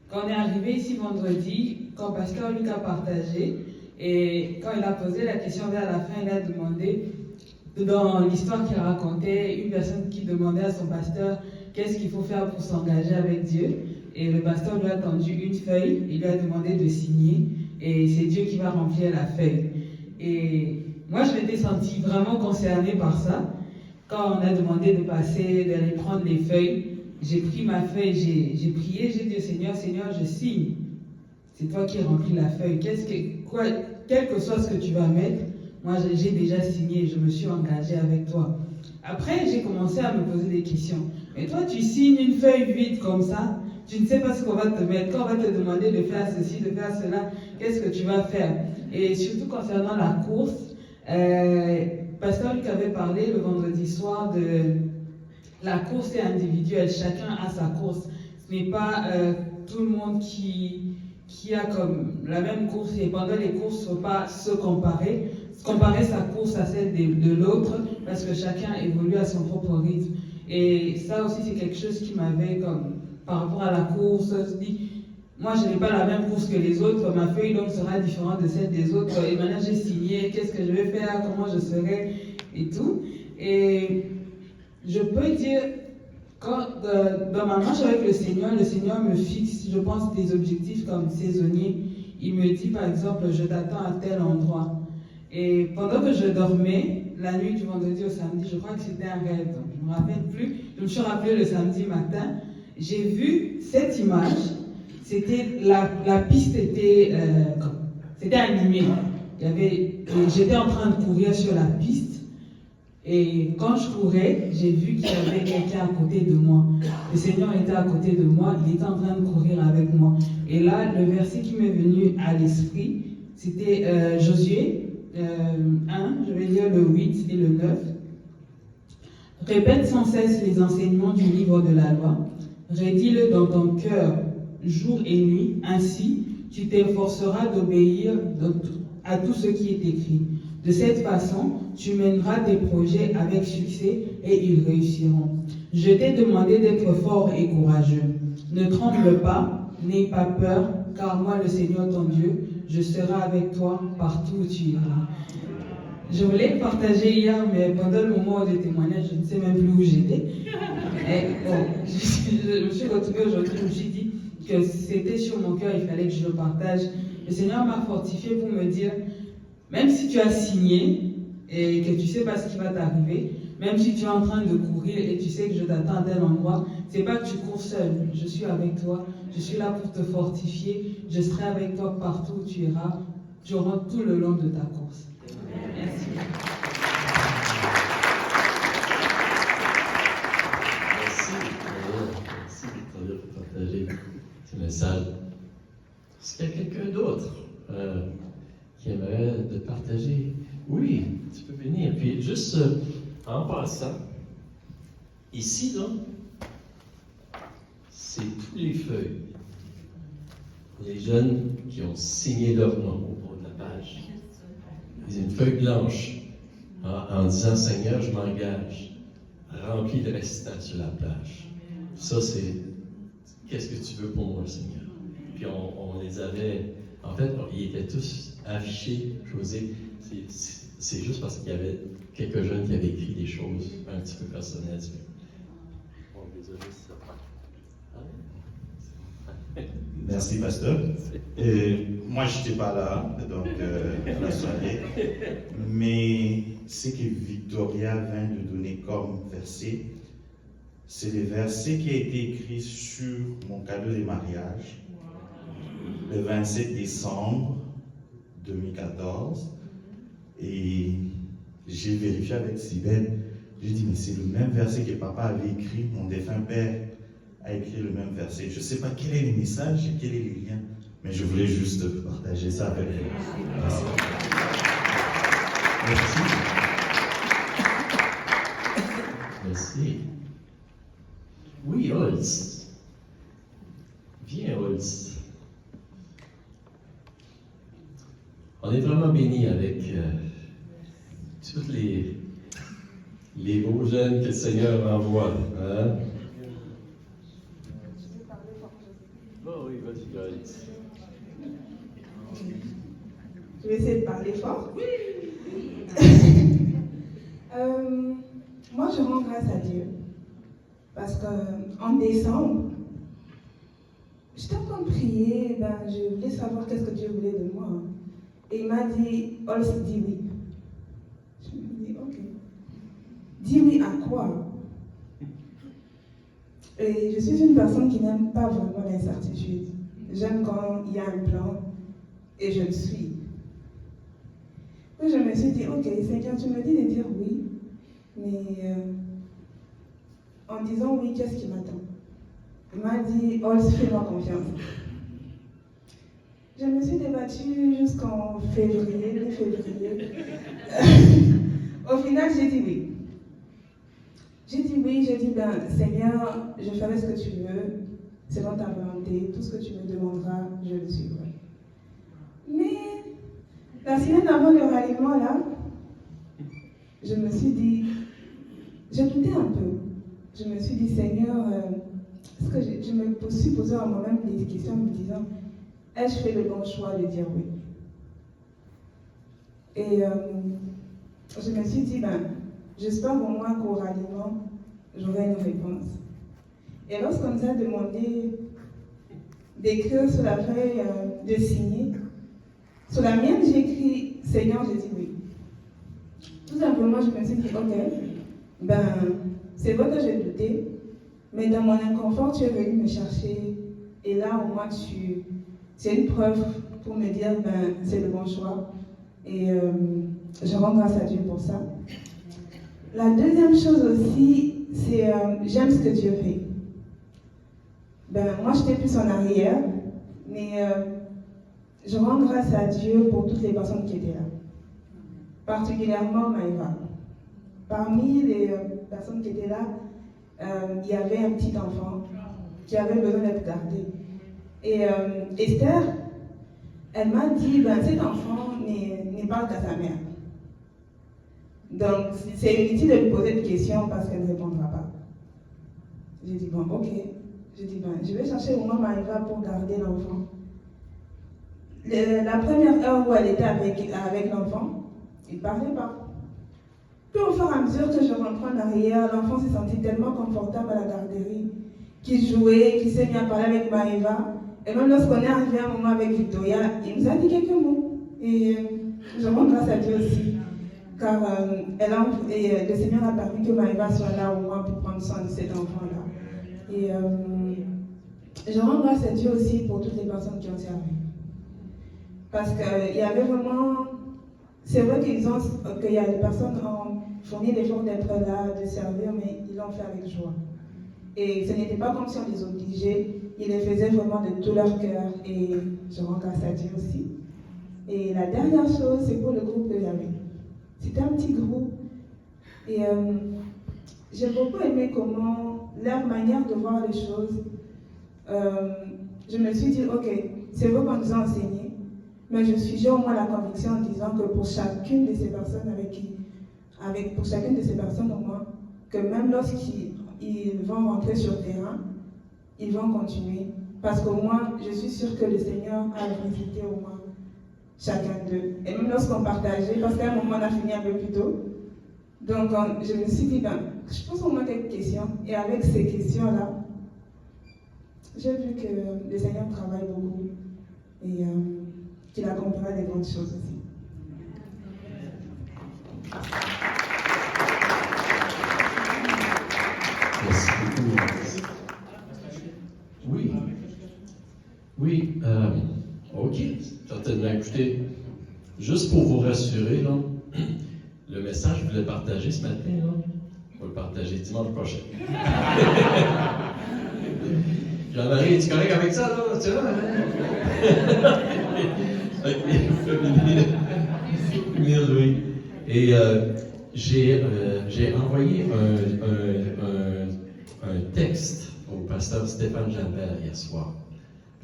Quand on est arrivé ici vendredi, quand Pasteur Luc a partagé, et quand il a posé la question vers la fin, il a demandé, dans l'histoire qu'il racontait, une personne qui demandait à son pasteur qu'est-ce qu'il faut faire pour s'engager avec Dieu. Et le pasteur lui a tendu une feuille, il lui a demandé de signer, et c'est Dieu qui va remplir la feuille. Et moi, je m'étais sentie vraiment concernée par ça. Quand on a demandé de passer, d'aller prendre les feuilles, j'ai pris ma feuille, j'ai prié, j'ai dit Seigneur, je signe. C'est toi qui remplis la feuille. Quel que soit ce que tu vas mettre, moi j'ai déjà signé, je me suis engagée avec toi. Après, j'ai commencé à me poser des questions. Mais toi, tu signes une feuille vide comme ça, tu ne sais pas ce qu'on va te mettre. Quand on va te demander de faire ceci, de faire cela, qu'est-ce que tu vas faire? Et surtout concernant la course, Pasteur Luc avait parlé le vendredi soir de la course est individuelle, chacun a sa course. Ce n'est pas tout le monde qui a comme la même course, et pendant les courses, il ne faut pas se comparer sa course à celle de l'autre, parce que chacun évolue à son propre rythme. Et ça aussi, c'est quelque chose qui m'avait, comme par rapport à la course, dit, moi je n'ai pas la même course que les autres, ma feuille donc sera différente de celle des autres, et maintenant j'ai signé, qu'est-ce que je vais faire, comment je serai, et tout. Et je peux dire, quand, dans ma marche avec le Seigneur me fixe, je pense, des objectifs comme saisonniers. Il me dit, par exemple, je t'attends à tel endroit. Et pendant que je dormais, la nuit du vendredi au samedi, je crois que c'était un rêve, donc je ne me rappelle plus. Je me suis rappelé le samedi matin, j'ai vu cette image, c'était, la piste était animée. J'étais en train de courir sur la piste. Et quand je courais, j'ai vu qu'il y avait quelqu'un à côté de moi. Le Seigneur était à côté de moi, il était en train de courir avec moi. Et là, le verset qui m'est venu à l'esprit, c'était Josué 1, je vais lire le 8 et le 9. Répète sans cesse les enseignements du livre de la loi. Rédis-le dans ton cœur jour et nuit, ainsi tu t'efforceras d'obéir à tout ce qui est écrit. De cette façon, tu mèneras tes projets avec succès et ils réussiront. Je t'ai demandé d'être fort et courageux. Ne tremble pas, n'aie pas peur, car moi, le Seigneur ton Dieu, je serai avec toi partout où tu iras. Je voulais le partager hier, mais pendant le moment de témoignage, je ne sais même plus où j'étais. Je me suis retrouvée aujourd'hui, je me suis dit que c'était sur mon cœur, il fallait que je le partage. Le Seigneur m'a fortifié pour me dire, même si tu as signé et que tu ne sais pas ce qui va t'arriver, même si tu es en train de courir et tu sais que je t'attends à tel endroit, c'est pas que tu cours seul, je suis avec toi, je suis là pour te fortifier, je serai avec toi partout où tu iras, durant tout le long de ta course. Merci. Merci de partager ce message. Est-ce qu'il y a quelqu'un d'autre qui aimerait de partager? Oui, tu peux venir. Puis juste en passant, ici, là, c'est tous les feuilles. Les jeunes qui ont signé leur nom au bord de la page. C'est une feuille blanche en disant Seigneur, je m'engage, rempli de récitants sur la plage. Ça, c'est qu'est-ce que tu veux pour moi, Seigneur? Puis on les avait, en fait, ils étaient tous affichés, José. C'est juste parce qu'il y avait quelques jeunes qui avaient écrit des choses un petit peu personnelles. On les a juste. Merci, pasteur. Moi, je n'étais pas là, donc la soirée. Mais ce que Victoria vient de donner comme verset, c'est le verset qui a été écrit sur mon cadeau de mariage, le 27 décembre 2014. Et j'ai vérifié avec Sibelle. J'ai dit, mais c'est le même verset que papa avait écrit, mon défunt père a écrit le même verset. Je ne sais pas quel est le message et quel est le lien, mais je voulais juste partager ça avec vous. Merci. Merci. Merci. Oui, Holz. Viens, Holz. vraiment béni avec tous les beaux jeunes que le Seigneur envoie. Hein? Oh oui, vas-y, Joyce. Je vais essayer de parler fort. Moi, je rends grâce à Dieu. Parce qu'en décembre, j'étais en train de prier, je voulais savoir qu'est-ce que Dieu voulait de moi. Et il m'a dit, Ols, dis oui. Je me dis, ok. Dis oui à quoi? Et je suis une personne qui n'aime pas vraiment l'incertitude. J'aime quand il y a un plan et je le suis. Puis je me suis dit, ok, Seigneur, tu me dis de dire oui, mais en disant oui, qu'est-ce qui m'attend? Il m'a dit, oh, fais-moi confiance. Je me suis débattue jusqu'en février, mi-février. Au final, j'ai dit oui. J'ai dit oui, j'ai dit, Seigneur, je ferai ce que tu veux, selon ta volonté, tout ce que tu me demanderas, je le suivrai. Mais la semaine avant le ralliement, là, je me suis dit, j'ai douté un peu. Je me suis dit, Seigneur, est-ce que je me suis posé à moi-même des questions en me disant, ai-je fait le bon choix de dire oui? Et je me suis dit, j'espère au moins qu'au ralliement, j'aurai une réponse. Et lorsqu'on nous a demandé d'écrire sur la feuille, de signer, sur la mienne, j'ai écrit Seigneur, j'ai dit oui. Tout simplement, je me suis dit, ok, c'est vrai que j'ai douté, mais dans mon inconfort, tu es venu me chercher. Et là, au moins, c'est une preuve pour me dire, c'est le bon choix. Et je rends grâce à Dieu pour ça. La deuxième chose aussi, c'est j'aime ce que Dieu fait. Moi, j'étais plus en arrière, mais je rends grâce à Dieu pour toutes les personnes qui étaient là. Particulièrement Maïva. Parmi les personnes qui étaient là, il y avait un petit enfant qui avait besoin d'être gardé. Et Esther, elle m'a dit, cet enfant n'est pas qu'à sa mère. Donc, c'est inutile de lui poser de questions parce qu'elle ne répondra pas. J'ai dit, ok. J'ai dit, je vais chercher au moins Maïva pour garder l'enfant. La première heure où elle était avec l'enfant, il ne parlait pas. Puis au fur et à mesure que je rentrais en arrière, l'enfant s'est senti tellement confortable à la garderie, qu'il jouait, qu'il s'est mis à parler avec Maïva. Et même lorsqu'on est arrivé à un moment avec Victoria, il nous a dit quelques mots. Et je rends grâce à Dieu aussi. Car le Seigneur a permis que Maïva soit là au moins pour prendre soin de cet enfant-là. Et je rends grâce à Dieu aussi pour toutes les personnes qui ont servi. Parce qu'il y avait vraiment... C'est vrai qu'il y a des personnes qui ont fourni l'effort d'être là, de servir, mais ils l'ont fait avec joie. Et ce n'était pas comme si on les obligeait, ils le faisaient vraiment de tout leur cœur. Et je rends grâce à Dieu aussi. Et la dernière chose, c'est pour le groupe que j'avais. C'était un petit groupe. Et j'ai beaucoup aimé comment leur manière de voir les choses. Je me suis dit, ok, c'est vrai qu'on nous a enseigné, mais j'ai au moins la conviction en disant que pour chacune de ces personnes pour chacune de ces personnes au moins, que même lorsqu'ils vont rentrer sur le terrain, ils vont continuer. Parce qu'au moins, je suis sûre que le Seigneur a visité au moins chacun d'eux. Et même lorsqu'on partageait, parce qu'à un moment on a fini un peu plus tôt, donc je me suis dit, je pose au moins quelques questions. Et avec ces questions-là, j'ai vu que le Seigneur travaille beaucoup et qu'il accomplira des grandes choses aussi. Merci beaucoup. Oui, ok, certainement. Écoutez, juste pour vous rassurer, là, le message que je voulais partager ce matin, là, on va le partager dimanche prochain. Jean-Marie, es-tu correct avec ça, là? Tu vois, hein? Oui. Et j'ai envoyé un texte au pasteur Stéphane Jambert hier soir.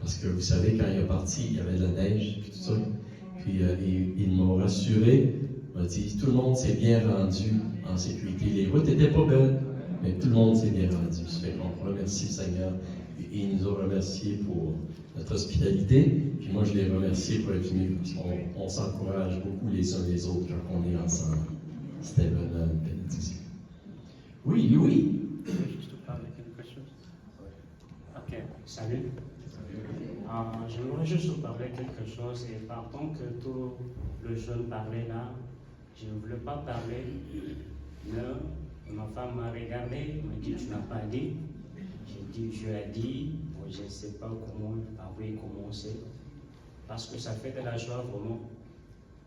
Parce que vous savez, quand il est parti, il y avait de la neige, et tout ça. Puis ils m'ont rassuré, m'a dit tout le monde s'est bien rendu en sécurité. Les routes n'étaient pas belles, mais tout le monde s'est bien rendu. On remercie le Seigneur. Et il nous a remerciés pour notre hospitalité. Puis moi, je les remercie pour être venus. On s'encourage beaucoup les uns les autres quand on est ensemble. C'était vraiment une bénédiction. Oui, Louis. Juste te parler quelque chose. Ok, salut. J'aimerais juste vous parler quelque chose et pendant que tout le jeune parlait là, je ne voulais pas parler, mais ma femme m'a regardé, m'a dit tu n'as pas dit. J'ai dit je l'ai dit, moi, je ne sais pas comment parler, commencer, parce que ça fait de la joie vraiment.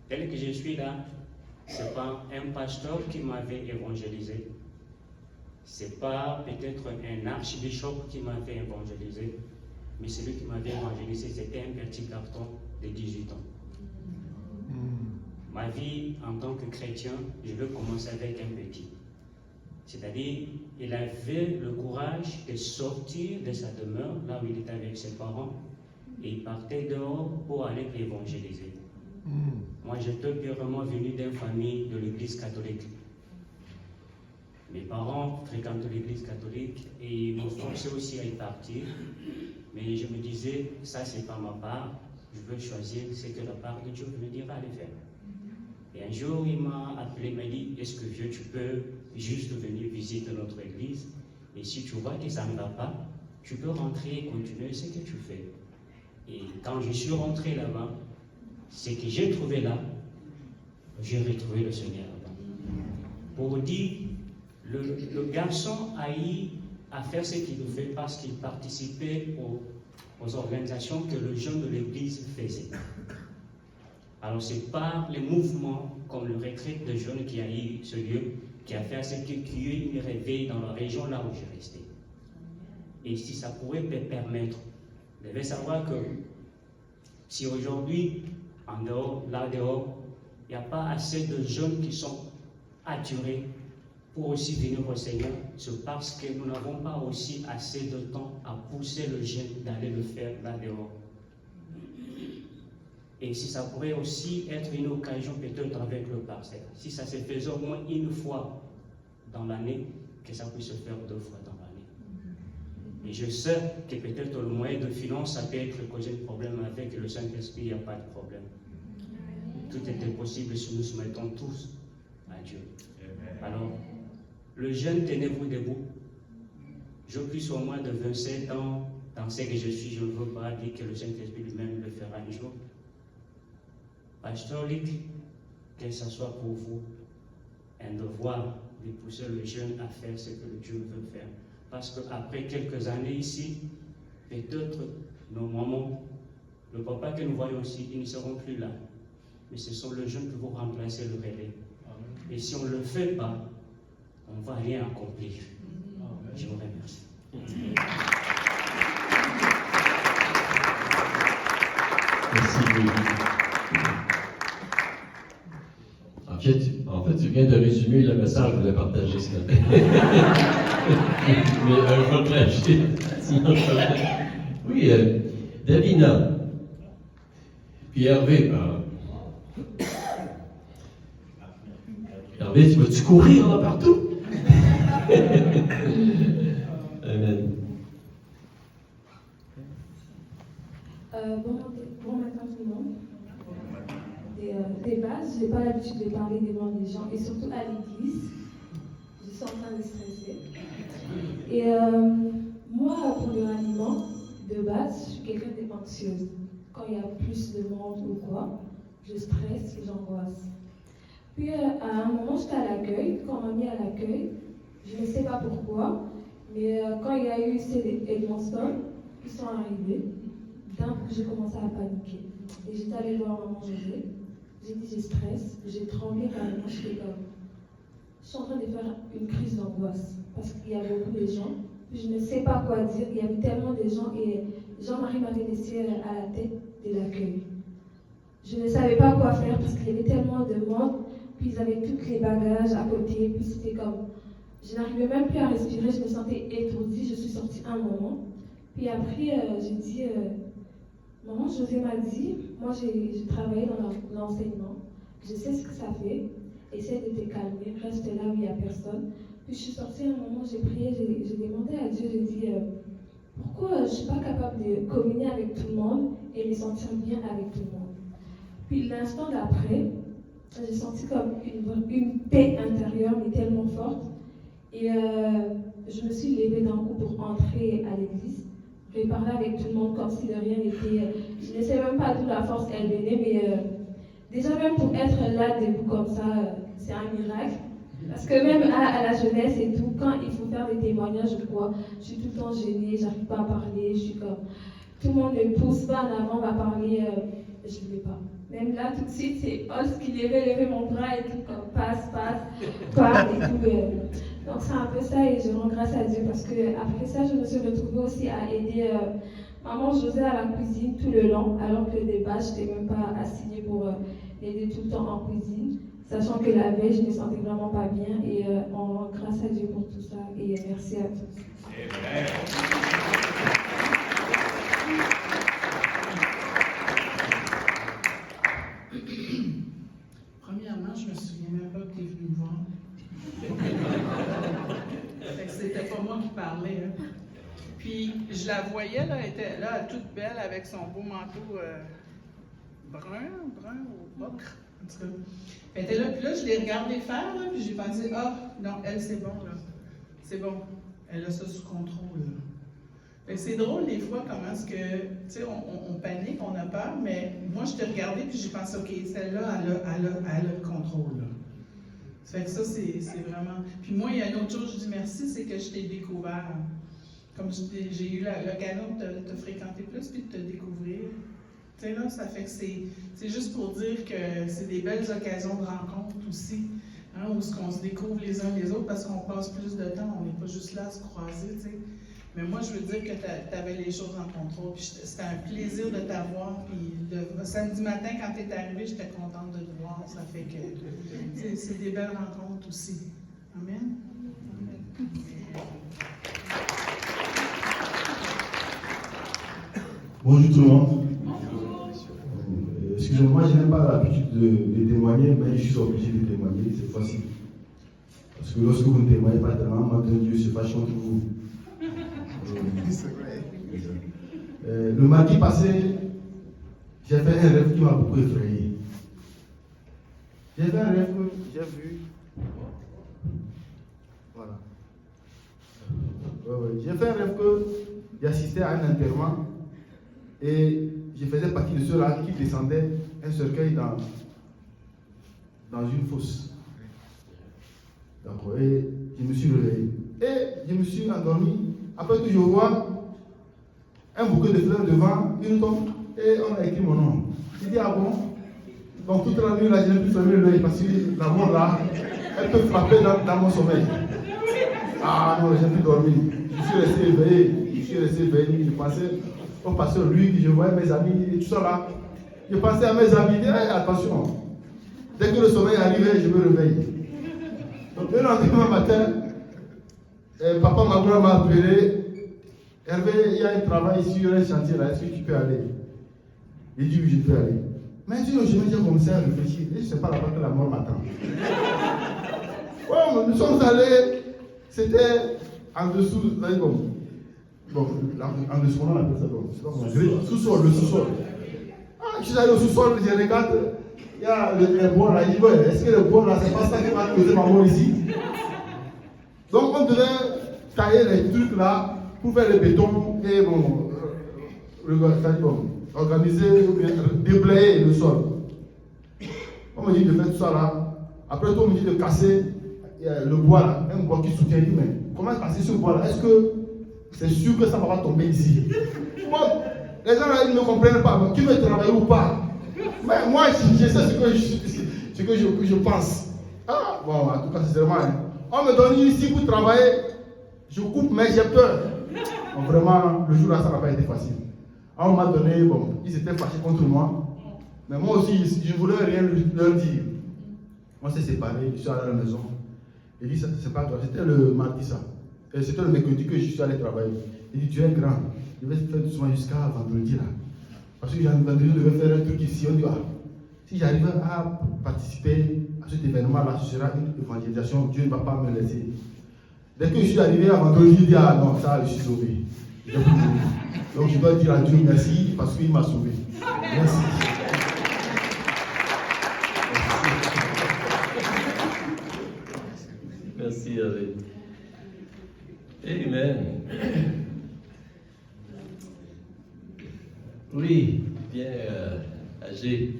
Tel que je suis là, ce n'est pas un pasteur qui m'avait évangélisé, ce n'est pas peut-être un archbishop qui m'avait évangélisé, mais celui qui m'avait évangélisé, c'était un petit garçon de 18 ans. Ma vie en tant que chrétien, je veux commencer avec un petit. C'est-à-dire, il avait le courage de sortir de sa demeure, là où il était avec ses parents, et il partait dehors pour aller évangéliser. Moi, j'étais purement venu d'une famille de l'église catholique. Mes parents fréquentent l'église catholique et ils m'ont forcé aussi à y partir. Mais je me disais, ça c'est pas ma part, je veux choisir ce que la part de Dieu me dira de faire. Et un jour, il m'a appelé, il m'a dit, est-ce que Dieu, tu peux juste venir visiter notre église? Et si tu vois que ça ne va pas, tu peux rentrer et continuer ce que tu fais. Et quand je suis rentré là-bas, ce que j'ai trouvé là, j'ai retrouvé le Seigneur là-bas. Pour dire, le garçon a eu à faire ce qu'il fait parce qu'il participait aux organisations que le jeune de l'église faisait. Alors c'est par les mouvements comme le retrait de jeunes qui a eu ce lieu, qui a fait ce qu'il y ait eu une réveil dans la région là où je restais. Et si ça pourrait me permettre, vous devez savoir que si aujourd'hui, en dehors, là dehors, il n'y a pas assez de jeunes qui sont attirés pour aussi venir au Seigneur, c'est parce que nous n'avons pas aussi assez de temps à pousser le jeune d'aller le faire là dehors. Et si ça pourrait aussi être une occasion peut-être avec le pasteur, si ça se faisait au moins une fois dans l'année, que ça puisse se faire 2 fois dans l'année. Et je sais que peut-être le moyen de finance, ça peut être causé de problème avec le Saint-Esprit, il n'y a pas de problème. Tout était possible si nous nous mettons tous à Dieu. Alors, le jeune, tenez-vous debout. Je puisse au moins de 27 ans, dans ce que je suis, je ne veux pas dire que le Saint-Esprit lui-même le fera un jour. Pasteur Luc, que ce soit pour vous un devoir de pousser le jeune à faire ce que Dieu veut faire. Parce qu'après quelques années ici, peut-être nos mamans, le papa que nous voyons ici, ils ne seront plus là. Mais ce sont les jeunes qui vont remplacer le relais. Et si on ne le fait pas, on ne va rien accomplir. Je vous remercie. Merci, Louis. En fait, tu viens de résumer le message que je voulais partager ce matin. Mais je vais te lâcher. Sinon, oui, Davina. Puis Hervé. Hervé, tu vas-tu courir là partout? Amen. Bon matin tout le monde. Des bases, je n'ai pas l'habitude de parler devant les gens et surtout à l'église. Je suis en train de stresser. Et moi, pour le ralliement, de base, je suis quelqu'un d'anxieuse. Quand il y a plus de monde ou quoi, je stresse et j'angoisse. Puis à un moment, j'étais à l'accueil. Quand on m'a mis à l'accueil, je ne sais pas pourquoi, mais quand il y a eu ces Edmonton, ils sont arrivés. D'un coup, j'ai commencé à paniquer. Et j'étais allée voir maman José. J'ai dit, j'ai stress, j'ai tremblé carrément, je suis en train de faire une crise d'angoisse parce qu'il y a beaucoup de gens. Puis je ne sais pas quoi dire. Il y avait tellement de gens et Jean-Marie m'avait laissé à la tête de l'accueil. Je ne savais pas quoi faire parce qu'il y avait tellement de monde. Puis ils avaient tous les bagages à côté. Puis c'était comme, je n'arrivais même plus à respirer. Je me sentais étourdie. Je suis sortie un moment. Puis après, j'ai dit, Maman José m'a dit, moi j'ai travaillé dans l'enseignement, je sais ce que ça fait, essaie de te calmer, reste là où il n'y a personne. Puis je suis sortie à un moment, j'ai prié, j'ai demandé à Dieu, j'ai dit, pourquoi je ne suis pas capable de communier avec tout le monde et me sentir bien avec tout le monde. Puis l'instant d'après, j'ai senti comme une paix intérieure, mais tellement forte. Et je me suis levée d'un coup pour entrer à l'église. J'ai parlé avec tout le monde comme si de rien n'était. Je ne sais même pas d'où la force elle venait, mais déjà même pour être là debout comme ça, c'est un miracle. Parce que même à la jeunesse et tout, quand il faut faire des témoignages ou quoi, je suis tout le temps gênée, j'arrive pas à parler, je suis comme... Tout le monde me pousse pas en avant, va parler, je ne voulais pas. Même là, tout de suite, c'est Os qui levait mon bras et tout, comme passe, parle et tout. Donc c'est un peu ça et je rends grâce à Dieu parce que après ça, je me suis retrouvée aussi à aider maman José à la cuisine tout le long, alors que de base, je n'étais même pas assignée pour l'aider tout le temps en cuisine. Sachant que la veille, je ne me sentais vraiment pas bien et on rend grâce à Dieu pour tout ça et merci à tous. Premièrement, je me souviens même pas que tu es venu me voir. C'était pas moi qui parlais. Hein. Puis je la voyais, là, elle était là, toute belle avec son beau manteau brun ou ocre. En tout cas, elle était là, puis là, je l'ai regardé faire, là, puis j'ai pensé, non, elle, c'est bon, là. C'est bon. Elle a ça sous contrôle, là. Fait que c'est drôle, des fois, comment est-ce que, tu sais, on panique, on a peur, mais moi, je t'ai regardé, puis j'ai pensé, OK, celle-là, elle a le contrôle, là. Fait que ça, c'est vraiment... Puis moi, il y a une autre chose, je dis merci, c'est que je t'ai découvert. Comme j'ai eu l'occasion de te fréquenter plus, puis de te découvrir. Tu sais, là, ça fait que c'est juste pour dire que c'est des belles occasions de rencontre aussi, hein, où on se découvre les uns les autres parce qu'on passe plus de temps, on n'est pas juste là à se croiser, tu sais. Mais moi, je veux dire que tu avais les choses en contrôle, puis c'était un plaisir de t'avoir, puis samedi matin, quand tu es arrivé, j'étais contente de te voir, ça fait que c'est des belles rencontres aussi. Amen. Bonjour tout le monde. Excusez-moi, je n'ai pas l'habitude de témoigner, mais je suis obligé de témoigner cette fois-ci. Parce que lorsque vous ne témoignez pas tellement, moi, Dieu se fâche contre vous. Le mardi passé, j'ai fait un rêve qui m'a beaucoup effrayé. J'ai fait un rêve que j'ai vu. Voilà. J'ai fait un rêve que j'assistais à un enterrement et je faisais partie de ceux-là qui descendaient un cercueil dans une fosse. D'accord. Et je me suis réveillé. Et je me suis endormi. Après que je vois un bouquet de fleurs devant une tombe et on a écrit mon nom. J'ai dit, ah bon? Donc toute la nuit, là, je n'ai plus fermé l'œil parce que la mort là, elle peut frapper dans mon sommeil. Ah non, j'ai plus dormi. Je suis resté éveillé. Je pensais au pasteur lui, que je voyais mes amis et tout ça là. Je pensais à mes amis, je disais, attention. Dès que le sommeil arrivait, je me réveille. Donc le lendemain matin, papa Magoula m'a appelé. Hervé, il y a un travail sur un chantier là, est-ce que tu peux aller? Il dit oui, je peux aller. Mais sur le chemin, j'ai commencé à réfléchir. Et je ne sais pas là-bas que la mort m'attend. Bon, nous sommes allés, c'était en dessous, là, bon, en dessous, on appelle ça, bon, je sais pas comment dire, sous-sol, le sous-sol. Ah, je suis allé au sous-sol, je regarde, il y a le bois là, il dit, ouais, est-ce que le bois là, c'est pas ça qui va causer ma mort ici? Donc on devait tailler les trucs là, pour faire le béton et bon, organiser, déblayer le sol. On me dit de faire tout ça là. Après tout, on me dit de casser le bois là, un bois qui soutient. Mais comment casser ce bois là? Est-ce que c'est sûr que ça va pas tomber ici? Bon, les gens là, ils ne me comprennent pas. Qui veut travailler ou pas? Mais moi, je sais ce que je pense. Ah, bon, en tout cas, sincèrement, on me donne ici pour travailler. Je coupe, mais j'ai peur. Bon, vraiment, le jour là, ça n'a pas été facile. À un moment donné, bon, ils étaient fâchés contre moi. Mais moi aussi, je ne voulais rien leur dire. On s'est séparés, je suis allé à la maison. Il dit, c'est pas grave, c'était le mardi ça. Et c'était le mercredi que je suis allé travailler. Il dit, tu es grand. Je vais faire doucement jusqu'à vendredi là. Parce que Jean Vendredi devait faire un truc ici, on dit, ah, si j'arrive à participer à cet événement-là, ce sera une évangélisation, Dieu ne va pas me laisser. Dès que je suis arrivé à Vendredi, je dis, ah non, ça, je suis sauvé. Donc je dois dire à Dieu merci parce qu'il m'a sauvé. Merci. Merci, David. Amen. Oui, bien âgé.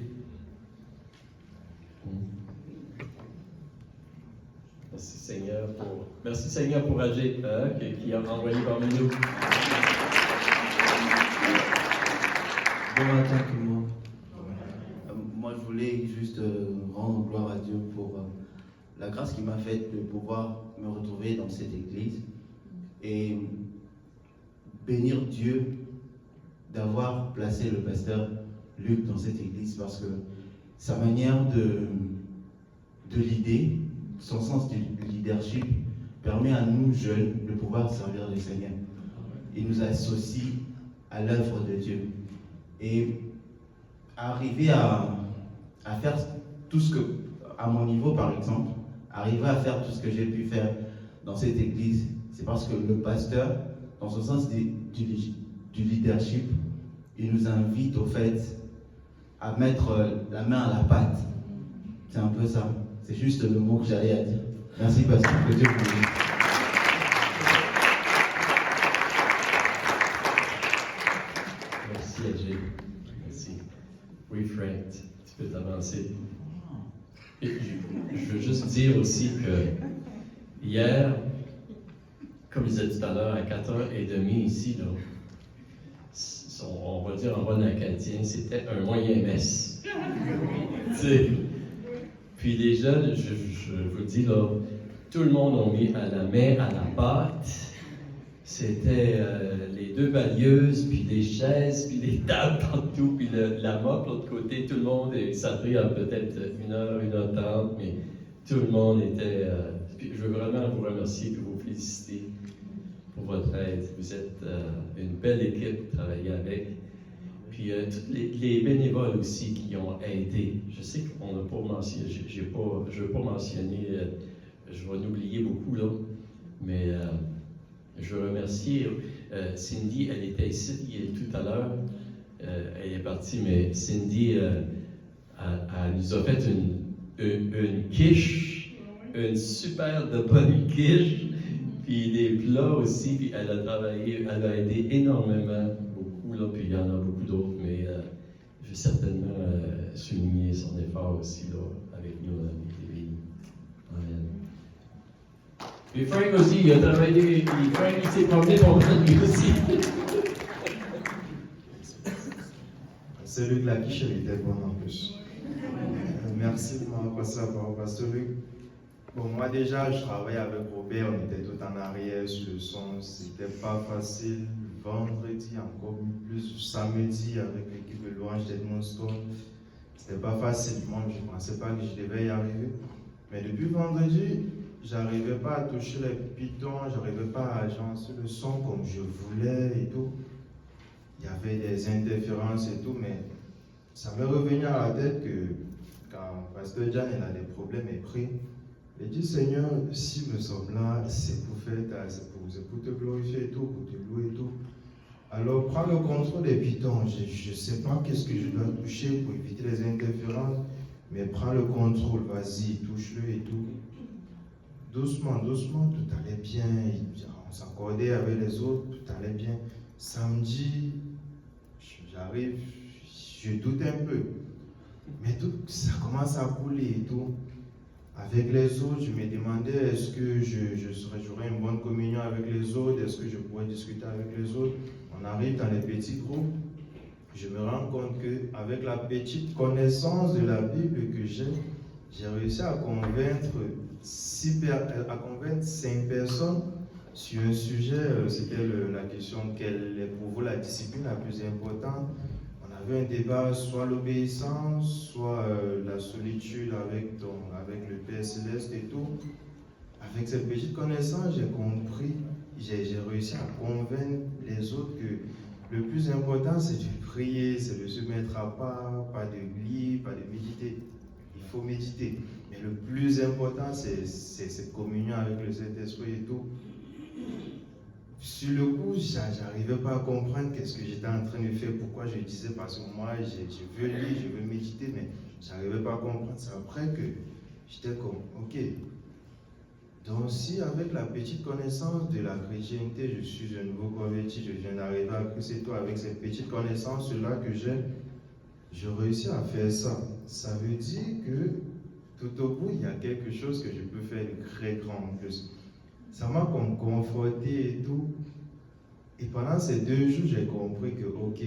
Merci Seigneur pour âgé qui a envoyé parmi nous. Bon matin tout le monde. Moi je voulais juste rendre gloire à Dieu pour la grâce qu'il m'a faite de pouvoir me retrouver dans cette église et bénir Dieu d'avoir placé le pasteur Luc dans cette église parce que sa manière de l'idée, son sens du leadership permet à nous jeunes de pouvoir servir le Seigneur. Il nous associe à l'œuvre de Dieu et arriver à faire tout ce que, à mon niveau par exemple, arriver à faire tout ce que j'ai pu faire dans cette église, c'est parce que le pasteur, dans son sens du leadership, il nous invite au fait à mettre la main à la pâte. C'est un peu ça. C'est juste le mot que j'allais à dire. Merci pasteur, que Dieu vous bénisse. Merci AG. Merci. Oui Frank, tu peux t'avancer. Je veux juste dire aussi que hier, comme je disais tout à l'heure, à 4h30 ici, là, on va dire en bon acadien, c'était un moyen messe. Puis les jeunes, je vous dis là, tout le monde a mis à la main à la pâte. C'était les deux balayeuses, puis les chaises, puis les tables partout, puis la mop de l'autre côté. Tout le monde, ça a pris peut-être 1h, 1h30, mais tout le monde était... puis je veux vraiment vous remercier et vous féliciter pour votre aide. Vous êtes une belle équipe de travailler avec. Puis tous les bénévoles aussi qui ont aidé. Je sais qu'on n'a pas mentionné, je ne veux pas mentionner, je vais en oublier beaucoup là, mais je veux remercier Cindy, elle était ici tout à l'heure, elle est partie, mais Cindy, elle nous a fait une quiche, une super de bonne quiche, puis des plats aussi, puis elle a travaillé, elle a aidé énormément, beaucoup là, puis il y en a beaucoup d'autres, mais je vais certainement souligner son effort aussi là, avec nous, avec les filles. Amen. Puis Frank aussi, il a travaillé, Frank il s'est promené pour lui aussi. Celui de la quiche, elle était bonne en plus. Merci de m'avoir passé la parole, Pasteur Luc. Bon, moi déjà, je travaillais avec Robert, on était tout en arrière sur le son, c'était pas facile. Vendredi, encore plus, samedi, avec l'équipe de louange d'Edmond Stone, c'était pas facile. Moi, je ne pensais pas que je devais y arriver. Mais depuis vendredi, j'arrivais pas à toucher les pitons, j'arrivais pas à agencer le son comme je voulais et tout. Il y avait des interférences et tout, mais ça m'est revenu à la tête que quand Pasteur Jan il a des problèmes et prie, il dit Seigneur, si me sommes là, c'est pour te glorifier et tout, pour te louer et tout. Alors prends le contrôle des pitons. Je ne sais pas qu'est-ce que je dois toucher pour éviter les interférences, mais prends le contrôle, vas-y, touche-le et tout. Doucement, doucement, tout allait bien. On s'accordait avec les autres, tout allait bien. Samedi, j'arrive, je doute un peu. Mais tout, ça commence à couler et tout. Avec les autres, je me demandais est-ce que j'aurais une bonne communion avec les autres, est-ce que je pourrais discuter avec les autres. On arrive dans les petits groupes, je me rends compte qu'avec la petite connaissance de la Bible que j'ai réussi à convaincre 5 personnes sur un sujet, c'était la question quelle est pour vous la discipline la plus importante. On avait un débat, soit l'obéissance, soit la solitude avec le Père Céleste et tout. Avec cette petite connaissance, j'ai compris, j'ai réussi à convaincre les autres que Le plus important, c'est de prier, c'est de se mettre à part, pas de lire, pas de méditer. Il faut méditer. Mais le plus important, c'est cette communion avec le Saint-Esprit et tout. Sur le coup, j'arrivais pas à comprendre qu'est-ce que j'étais en train de faire, pourquoi je disais, parce que moi, je veux lire, je veux méditer, mais j'arrivais pas à comprendre. C'est après que j'étais comme, ok. Donc si avec la petite connaissance de la chrétienté, je suis un nouveau converti, je viens d'arriver à Christ et tout, avec cette petite connaissance-là que j'ai réussi à faire ça. Ça veut dire que tout au bout, il y a quelque chose que je peux faire de très grand en plus. Ça m'a conforté et tout. Et pendant ces 2 jours, j'ai compris que, ok,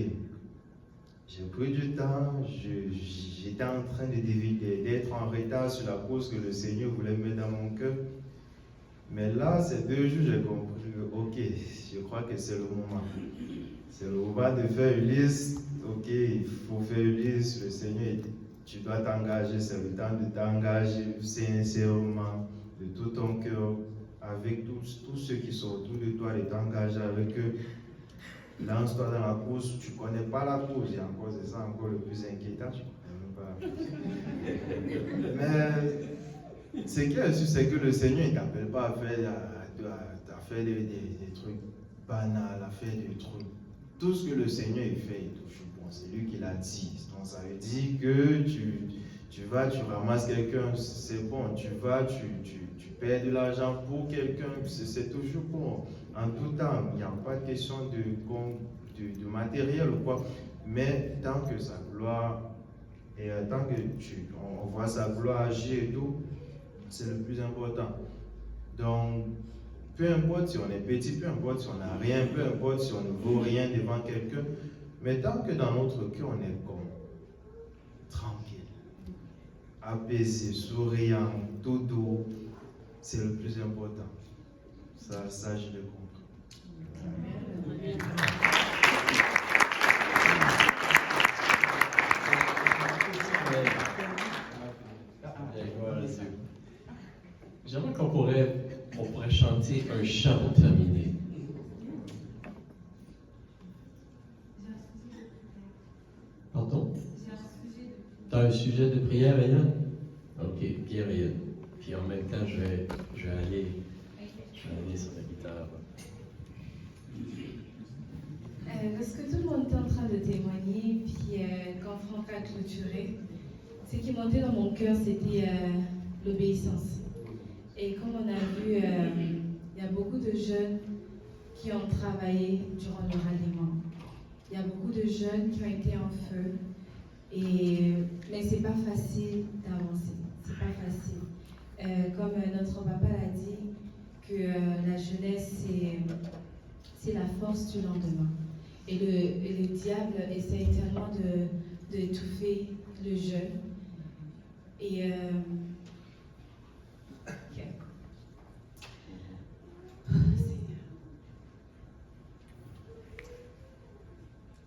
j'ai pris du temps, j'étais en train d'être en retard sur la cause que le Seigneur voulait mettre dans mon cœur. Mais là, ces 2 jours, j'ai compris que, ok, je crois que c'est le moment. C'est le moment de faire une liste. Ok, il faut faire une liste. Le Seigneur, tu dois t'engager. C'est le temps de t'engager sincèrement, de tout ton cœur, avec tous ceux qui sont autour de toi, de t'engager avec eux. Lance-toi dans la course. Tu ne connais pas la course. Et encore, c'est ça encore le plus inquiétant. Tu ne connais même pas. Mais ce qui est sûr, c'est que le Seigneur ne t'appelle pas à faire des trucs banals, à faire des trucs. Tout ce que le Seigneur il fait, il touche bon. C'est lui qui l'a dit. Donc ça veut dire que tu vas, tu ramasses quelqu'un, c'est bon. Tu vas, tu perds de l'argent pour quelqu'un, c'est toujours bon. En tout temps, il n'y a pas de question de matériel ou quoi. Mais tant que sa gloire, et tant que on voit sa gloire agir et tout, c'est le plus important. Donc, peu importe si on est petit, peu importe si on n'a rien, peu importe si on ne vaut rien devant quelqu'un, mais tant que dans notre cœur on est comme tranquille, apaisé, souriant, tout doux, c'est le plus important. Ça je le comprends. J'aimerais qu'on pourrait chanter un chant pour terminer. Pardon? Tu as un sujet de prière, Yann? Ok, Pierre et Yann. Puis en même temps, je vais aller sur la guitare. Lorsque tout le monde était en train de témoigner, puis quand Franck a clôturé, ce qui montait dans mon cœur, c'était l'obéissance. Et comme on a vu, il y a beaucoup de jeunes qui ont travaillé durant le ralliement. Il y a beaucoup de jeunes qui ont été en feu. Mais c'est pas facile d'avancer. C'est pas facile. Comme notre papa l'a dit, que la jeunesse, c'est la force du lendemain. Et le diable essaie tellement d'étouffer le jeune. Et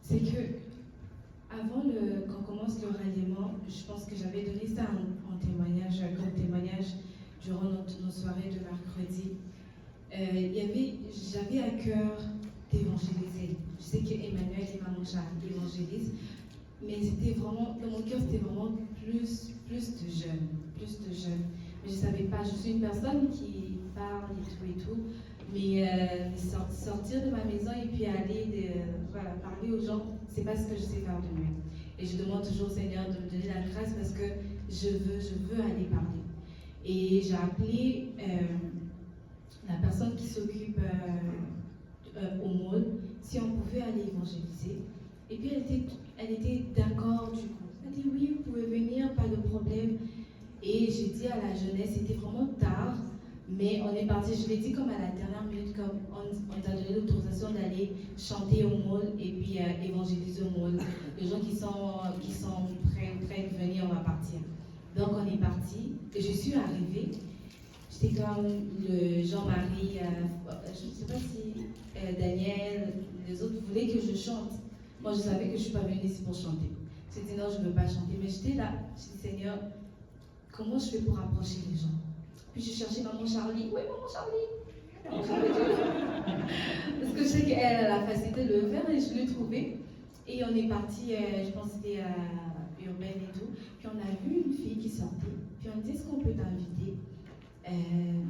c'est que avant qu'on commence le ralliement, je pense que j'avais donné ça en témoignage, comme témoignage durant nos soirées de mercredi. J'avais à cœur d'évangéliser. Je sais qu'Emmanuel et Maman Charles évangélisent, mais c'était vraiment, dans mon cœur, c'était vraiment plus de jeunes. Mais je ne savais pas, je suis une personne qui parle et tout, mais sortir de ma maison et puis aller parler aux gens, c'est pas ce que je sais faire de mieux. Et je demande toujours au Seigneur de me donner la grâce parce que je veux aller parler. Et j'ai appelé la personne qui s'occupe au mall si on pouvait aller évangéliser. Et puis elle était d'accord du coup. Elle a dit oui, vous pouvez venir, pas de problème. Et j'ai dit à la jeunesse, c'était vraiment tard, mais on est parti, je l'ai dit comme à la dernière minute, comme on t'a donné l'autorisation d'aller chanter au mall et puis évangéliser au mall. Les gens qui sont prêts de venir, on va partir. Donc on est parti, et je suis arrivée. J'étais comme le Jean-Marie, je ne sais pas si Daniel, les autres voulaient que je chante. Moi je savais que je ne suis pas venue ici pour chanter. J'ai dit non, je ne veux pas chanter, mais j'étais là, j'ai dit Seigneur, comment je fais pour approcher les gens? Puis je cherchais Maman Charlie. Oui, Maman Charlie. Parce que je sais qu'elle a la facilité de le faire et je l'ai trouvé. Et on est parti, je pense que c'était à Urbaine et tout. Puis on a vu une fille qui sortait. Puis on dit, est-ce qu'on peut t'inviter?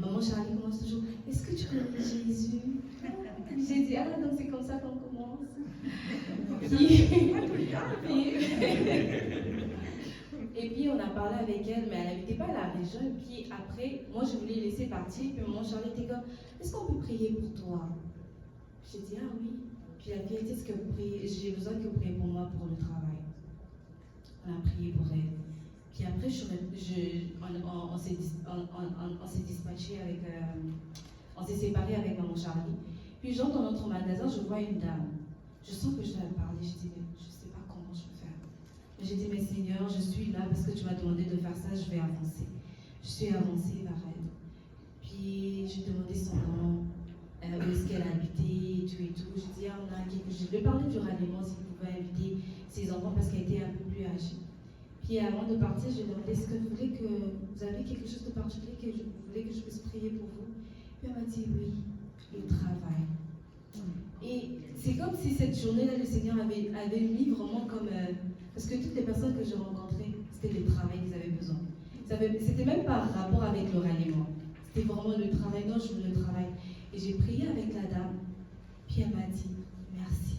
Maman Charlie commence toujours, est-ce que tu connais Jésus? J'ai dit, ah, donc c'est comme ça qu'on commence. Et puis on a parlé avec elle, mais elle n'habitait pas à la région. Et puis après, moi je voulais laisser partir. Puis maman Charlie était comme, est-ce qu'on peut prier pour toi? J'ai dit, ah oui. Puis la vérité, est-ce que vous priez? J'ai besoin que vous priez pour moi pour le travail. On a prié pour elle. Puis après, on s'est dispatché avec, on s'est séparés avec maman Charlie. Puis j'entre dans notre magasin, je vois une dame. Je sens que je dois parler. Je dis, mais je ne sais pas comment je vais faire. Mais j'ai dit, mais Seigneur, je suis là parce que tu m'as demandé de faire ça, je vais avancer. Je suis avancée vers elle. Puis j'ai demandé son nom, où est-ce qu'elle habitait, tout et tout. J'ai dit, ah, on a quelque chose. Je lui ai parlé du ralliement, s'il pouvait inviter ses enfants parce qu'elle était un peu plus âgée. Puis avant de partir, je lui ai demandé, est-ce que vous avez quelque chose de particulier que vous voulez que je puisse prier pour vous? Puis elle m'a dit, oui, le travail. Et c'est comme si cette journée-là, le Seigneur avait mis vraiment comme... parce que toutes les personnes que j'ai rencontrées, c'était le travail qu'ils avaient besoin. C'était même pas un rapport avec le ralliement. C'était vraiment le travail. Non, je veux le travail. Et j'ai prié avec la dame. Puis elle m'a dit, merci.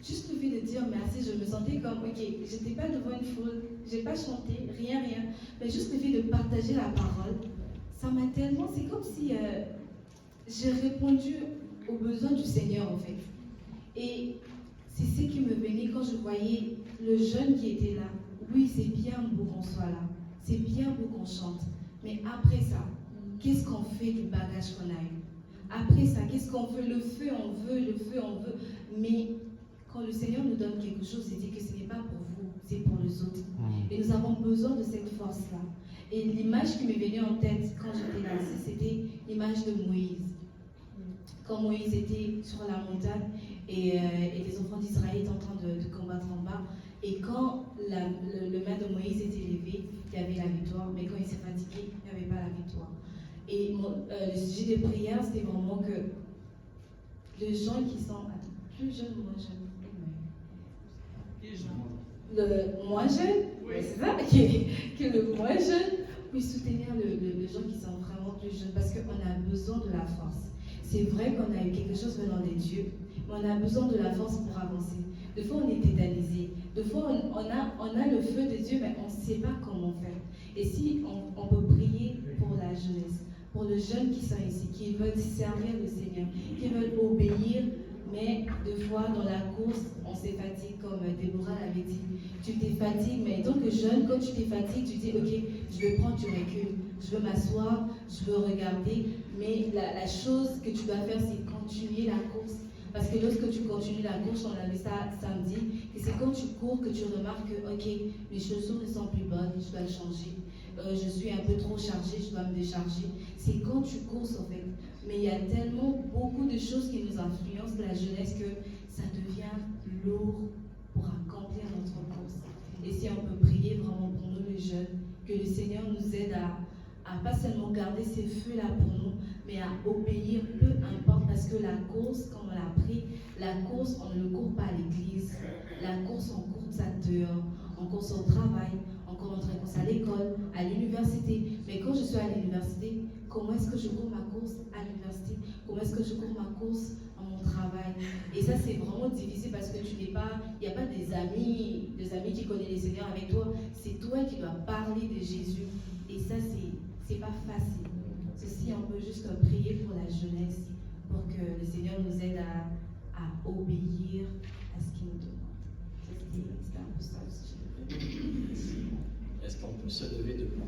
Juste le fait de dire merci, je me sentais comme, ok, j'étais pas devant une foule, j'ai pas chanté, rien. Mais juste le fait de partager la parole, ça m'a tellement... C'est comme si j'ai répondu aux besoins du Seigneur, en fait. Et c'est ce qui me venait quand je voyais le jeune qui était là. Oui, c'est bien beau qu'on soit là. C'est bien beau qu'on chante. Mais après ça, qu'est-ce qu'on fait du bagage qu'on a eu? Après ça, qu'est-ce qu'on veut? Le feu, on veut. Mais quand le Seigneur nous donne quelque chose, il dit que ce n'est pas pour vous, c'est pour les autres. Et nous avons besoin de cette force-là. Et l'image qui m'est venue en tête quand j'étais là, c'était l'image de Moïse. Quand Moïse était sur la montagne et les enfants d'Israël étaient en train de combattre en bas. Et quand le main de Moïse était levé, il y avait la victoire. Mais quand il s'est fatigué, il n'y avait pas la victoire. Et le sujet de prière, c'était vraiment que les gens qui sont plus jeunes ou moins jeunes, le moins jeune, oui. C'est ça, que le moins jeune puisse soutenir les gens qui sont vraiment plus jeunes, parce qu'on a besoin de la force. C'est vrai qu'on a eu quelque chose venant des dieux, mais on a besoin de la force pour avancer. Des fois, on est tétanisé. Des fois, on a le feu de Dieu, mais on ne sait pas comment faire. Et si on peut prier pour la jeunesse, pour les jeunes qui sont ici, qui veulent servir le Seigneur, qui veulent obéir, mais des fois, dans la course, on se fatigue, comme Déborah l'avait dit. Tu t'es fatigué, mais en tant que jeune, quand tu t'es fatigué, tu dis, ok, je vais prendre du recul, je veux m'asseoir, je veux regarder, mais la chose que tu dois faire, c'est continuer la course. Parce que lorsque tu continues la course, on avait ça samedi, et c'est quand tu cours que tu remarques que, ok, mes chaussures ne sont plus bonnes, je dois le changer. Je suis un peu trop chargée, je dois me décharger. C'est quand tu courses, en fait. Mais il y a tellement beaucoup de choses qui nous influencent de la jeunesse que ça devient lourd pour accomplir notre course. Et si on peut prier vraiment pour nous les jeunes, que le Seigneur nous aide à pas seulement garder ces feux-là pour nous, mais à obéir, peu importe, parce que la course, comme on l'a appris, la course, on ne le court pas à l'église. La course, on court ça dehors, on court au travail, on court à l'école, à l'université. Mais quand je suis à l'université, comment est-ce que je cours ma course à l'université? Comment est-ce que je cours ma course à mon travail? Et ça, c'est vraiment difficile parce que il n'y a pas des amis qui connaissent les Seigneurs avec toi. C'est toi qui dois parler de Jésus. Et ça, c'est pas facile. Ceci, on peut juste prier pour la jeunesse, pour que le Seigneur nous aide à obéir à ce qu'il nous demande. C'était un peu ça le sujet. Est-ce qu'on peut se lever debout?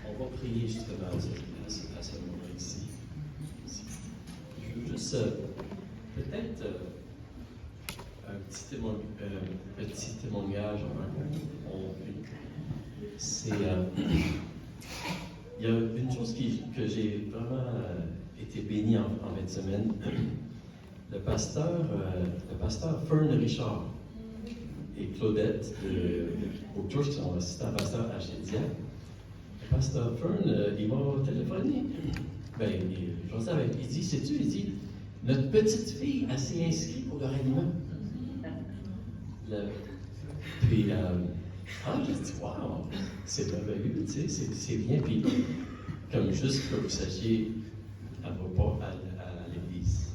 On va prier justement à ce moment ici. Je veux juste peut-être un petit témoignage. C'est il y a une chose que j'ai vraiment été béni en fin de semaine. Le pasteur Fern Richard et Claudette au church, son assistant pasteur à Chédia. Le pasteur Fern, il m'a téléphoné. Ben, José avec, il dit, sais-tu, il dit, notre petite fille, elle s'est inscrite pour le ralliement. Puis, j'ai dit, wow, c'est merveilleux, tu sais, c'est bien. Puis, comme juste que vous sachiez, elle ne va pas à l'église.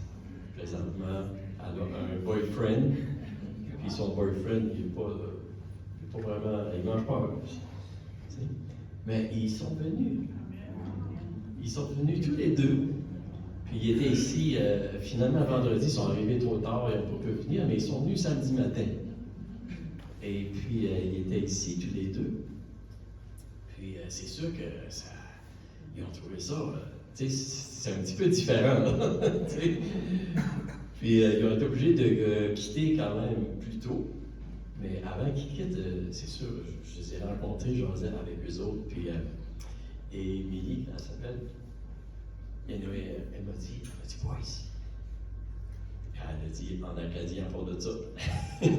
Présentement, elle a un boyfriend, puis son boyfriend, il n'est pas vraiment, il ne mange pas un. Mais ils sont venus. Ils sont venus tous les deux. Puis ils étaient ici, finalement, vendredi, ils sont arrivés trop tard, ils n'ont pas pu venir, mais ils sont venus samedi matin. Et puis, ils étaient ici tous les deux. Puis, c'est sûr que ils ont trouvé ça, tu sais, c'est un petit peu différent, là, Puis, ils ont été obligés de quitter quand même plus tôt. Mais avant qu'ils quittent, c'est sûr, je les ai rencontrés, je jasais avec eux autres. Puis, et Émilie, elle s'appelle, elle m'a dit, Boyce. Elle a dit en acadien à part de ça. Elle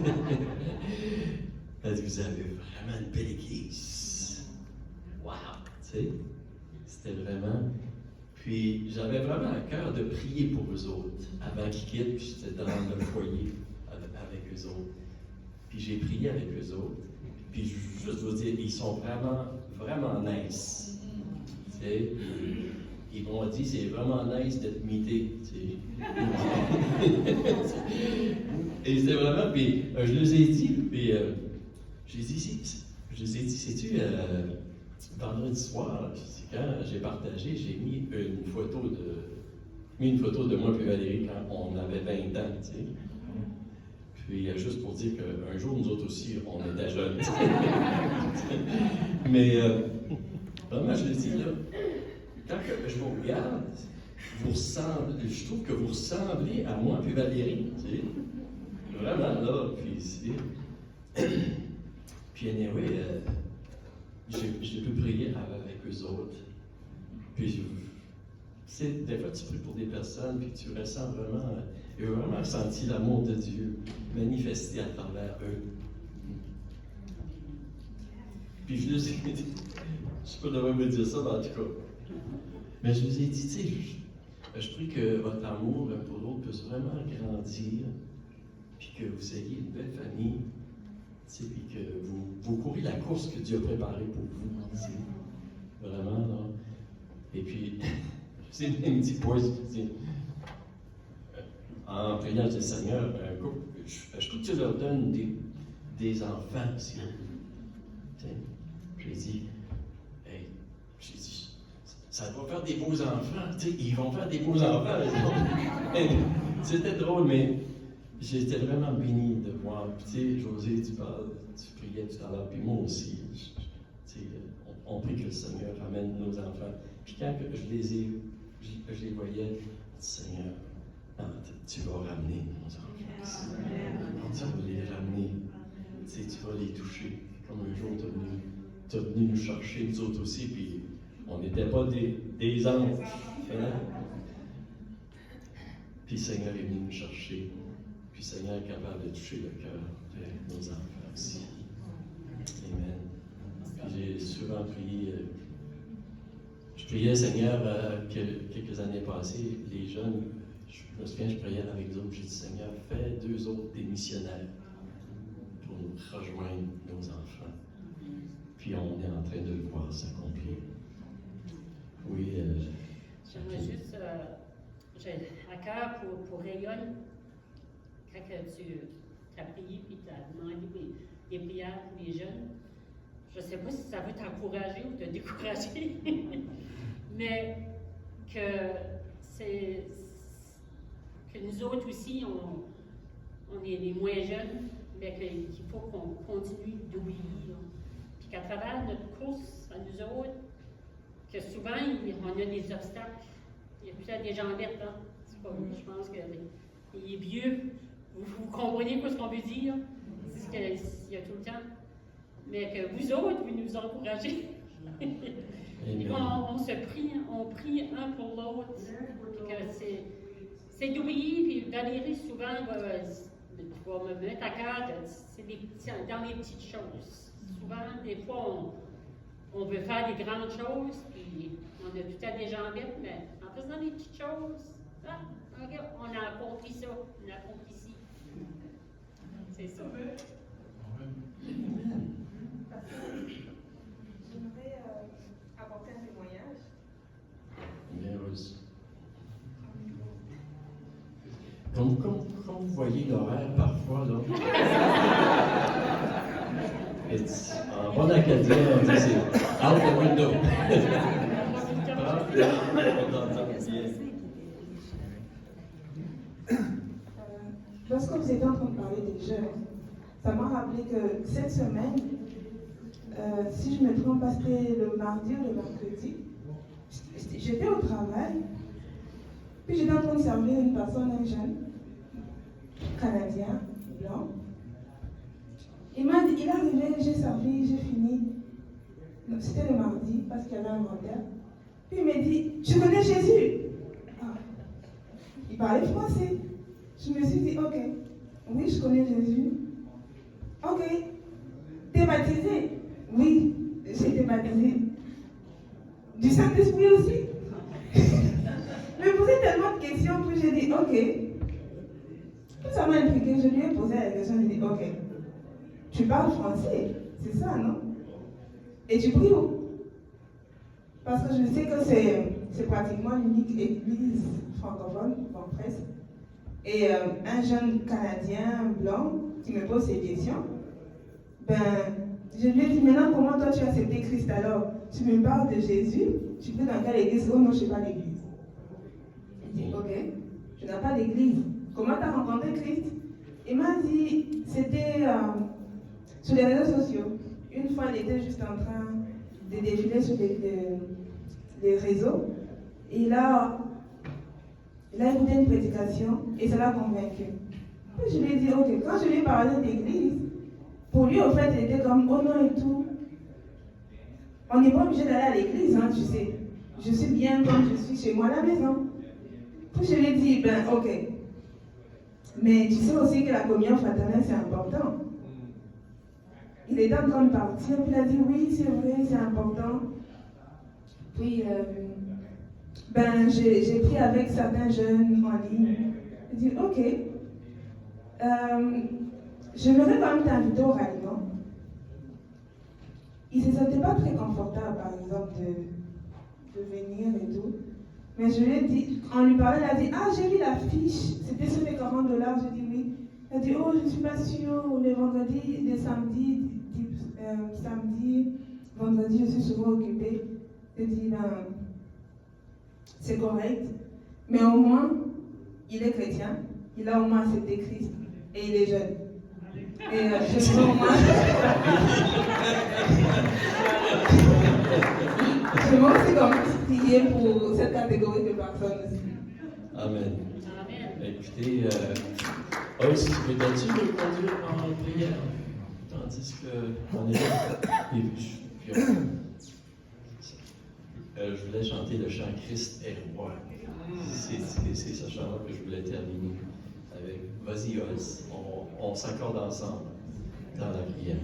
a dit, vous avez vraiment une belle église. Wow! Tu sais, c'était vraiment. Puis j'avais vraiment à cœur de prier pour eux autres avant qu'ils quittent, puis j'étais dans le foyer avec eux autres. Puis j'ai prié avec eux autres. Puis juste vous dire, ils sont vraiment, vraiment nice. Tu sais, ils m'ont dit, c'est vraiment nice d'être mité. Tu sais. Et c'était vraiment, puis je les ai dit, puis je les ai dit, sais-tu, vendredi soir, c'est quand j'ai partagé, j'ai mis une photo de moi et Valérie quand on avait 20 ans, tu sais. Puis juste pour dire qu'un jour, nous autres aussi, on était jeunes. Mais vraiment, je le dis là, quand je vous regarde, je trouve que vous ressemblez à moi et Valérie, tu sais. Vraiment, là, puis anyway, j'ai pu prier avec eux autres. Puis, tu sais, des fois, tu pries pour des personnes, puis tu ressens vraiment, j'ai vraiment ressenti l'amour de Dieu manifesté à travers eux. Puis je les ai dit, je sais pas comment me dire ça, mais en tout cas. Mais je vous ai dit, tu sais, je prie que votre amour pour l'autre puisse vraiment grandir, puis que vous ayez une belle famille, tu sais, puis que vous courez la course que Dieu a préparée pour vous, tu sais. Vraiment, là. Et puis, c'est même dit, en priant le Seigneur, un couple, je trouve que tu leur donnes des enfants aussi. J'ai dit, hey, ça va faire des beaux enfants, tu sais, ils vont faire des beaux enfants. C'était drôle, mais j'étais vraiment béni de voir. Tu sais, José, tu priais tout à l'heure, puis moi aussi. Tu sais, on prie que le Seigneur ramène nos enfants. Puis quand je les voyais, Seigneur, tu vas ramener nos enfants. Tu vas les ramener. Tu sais, tu vas les toucher. Comme un jour, tu es venu nous chercher, nous autres aussi, puis on n'était pas des anges. Hein? Puis le Seigneur est venu nous chercher. Puis le Seigneur est capable de toucher le cœur de nos enfants aussi. Amen. Puis j'ai souvent prié. Je priais, Seigneur, quelques années passées, les jeunes, je me souviens, je priais avec eux autres, j'ai dit, Seigneur, fais d'eux autres des missionnaires pour nous rejoindre nos enfants. Puis on est en train de le voir s'accomplir. Oui. J'aimerais juste, j'ai à cœur pour Rayon, quand tu as prié et tu as demandé des prières pour les jeunes. Je ne sais pas si ça veut t'encourager ou te décourager, mais que nous autres aussi, on est les moins jeunes, mais qu'il faut qu'on continue d'obéir. Puis qu'à travers notre course, à nous autres, que souvent, on a des obstacles. Il y a peut-être des gens vertes, hein? Je pense qu'il est vieux. Vous comprenez quoi ce qu'on veut dire? C'est ce qu'il y a tout le temps. Mais que vous autres, vous nous encouragez. Et on prie un pour l'autre. C'est d'obéir, puis Valérie, souvent, va me mettre à cœur, c'est dans les petites choses. Souvent, des fois, on veut faire des grandes choses, puis On a tout à déjamber, mais en faisant des petites choses, regarde, on a accompli ça, on a accompli ci. C'est ça. J'aimerais apporter un témoignage. Bien reçu. Quand vous voyez l'horaire parfois, là, en bon acadien, on dit c'est out the window. Lorsque vous étiez en train de parler des jeunes, ça m'a rappelé que cette semaine, si je ne me trompe pas, c'était le mardi ou le mercredi, j'étais au travail, puis j'étais en train de servir une personne, un jeune, canadien, blanc. Il est arrivé, j'ai servi, j'ai fini. C'était le mardi, parce qu'il y avait un inventaire. Puis il m'a dit, tu connais Jésus? Il parlait français. Je me suis dit, ok, oui, je connais Jésus. Ok, t'es baptisé? Oui, j'ai été baptisé. Du Saint-Esprit aussi? Je me posais tellement de questions, puis j'ai dit, ok. Puis ça m'a intrigué, je lui ai posé la question, j'ai dit, ok, tu parles français, c'est ça, non? Et tu pries où? Parce que je sais que c'est pratiquement l'unique église francophone, bon, presque. Et un jeune Canadien blanc qui me pose ces questions, ben, je lui ai dit, maintenant, comment toi tu as accepté Christ alors? Tu me parles de Jésus, tu pries dans quelle église? Oh non, je ne sais pas l'église. Il dit, ok, tu n'as pas d'église. Comment tu as rencontré Christ? Il m'a dit, c'était sur les réseaux sociaux. Une fois, il était juste en train de défiler sur les réseaux. Et il a écouté une prédication et ça l'a convaincu. Puis je lui ai dit, ok, quand je lui ai parlé d'église, pour lui, au fait, il était comme, oh non et tout. On n'est pas obligé d'aller à l'église, hein, tu sais. Je suis bien comme je suis chez moi à la maison. Puis je lui ai dit, ben ok. Mais tu sais aussi que la communion fraternelle, c'est important. Il était en train de partir, puis il a dit, oui, c'est vrai, c'est important. Puis, ben, j'ai pris avec certains jeunes en ligne. Il dit, ok, j'aimerais quand même t'inviter au ralliement. Il ne se sentait pas très confortable, par exemple, de venir et tout. Mais je lui ai dit, en lui parlant, il a dit, ah, j'ai vu l'affiche, c'était sur les $40. J'ai dit oui. Il a dit, oh, je ne suis pas sûre, les vendredis, les samedis, samedi, vendredi, je suis souvent occupée. J'ai dit, ben, c'est correct, mais au moins, il est chrétien, il a au moins accepté Christ, et il est jeune. Et je veux au moins... Je veux aussi quand même prier pour cette catégorie de personnes aussi. Amen. Écoutez, Oz, peux-tu me conduire en prière? Tandis qu'on est là. Et puis, je voulais chanter le chant Christ est roi. C'est ce chant-là que je voulais terminer avec. Vas-y, Oz, on s'accorde ensemble dans la prière.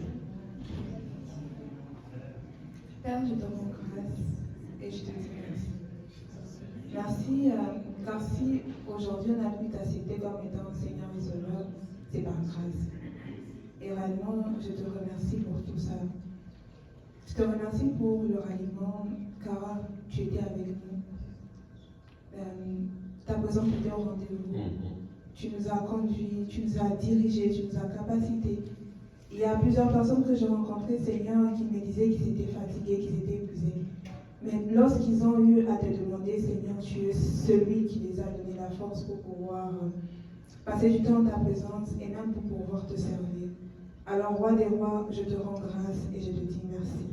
Père, je te rends grâce et je te dis merci. Merci, car si aujourd'hui on a pu t'accepter comme étant Seigneur et Sauveur, c'est par grâce. Et réellement, je te remercie pour tout ça. Je te remercie pour le ralliement, car tu étais avec nous. Ta présence était au rendez-vous. Tu nous as conduits, tu nous as dirigés, tu nous as capacités. Il y a plusieurs personnes que j'ai rencontrées, Seigneur, qui me disaient qu'ils étaient fatigués, qu'ils étaient épuisés. Mais lorsqu'ils ont eu à te demander, Seigneur, tu es celui qui les a donné la force pour pouvoir passer du temps en ta présence et même pour pouvoir te servir. Alors, Roi des rois, je te rends grâce et je te dis merci.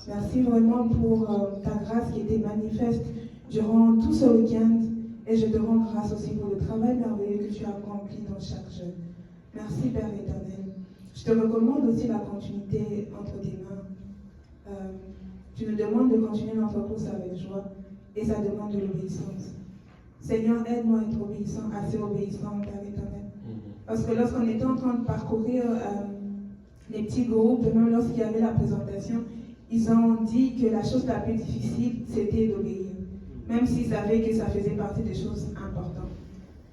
Merci vraiment pour ta grâce qui était manifeste durant tout ce week-end. Et je te rends grâce aussi pour le travail merveilleux que tu as accompli dans chaque jeune. Merci, Père éternel. Je te recommande aussi la continuité entre tes mains. Tu nous demandes de continuer notre course avec joie et ça demande de l'obéissance. Seigneur, aide-moi à être obéissant, assez obéissant, Père éternel. Parce que lorsqu'on était en train de parcourir les petits groupes, même lorsqu'il y avait la présentation, ils ont dit que la chose la plus difficile, c'était d'obéir. même s'ils savaient que ça faisait partie des choses importantes.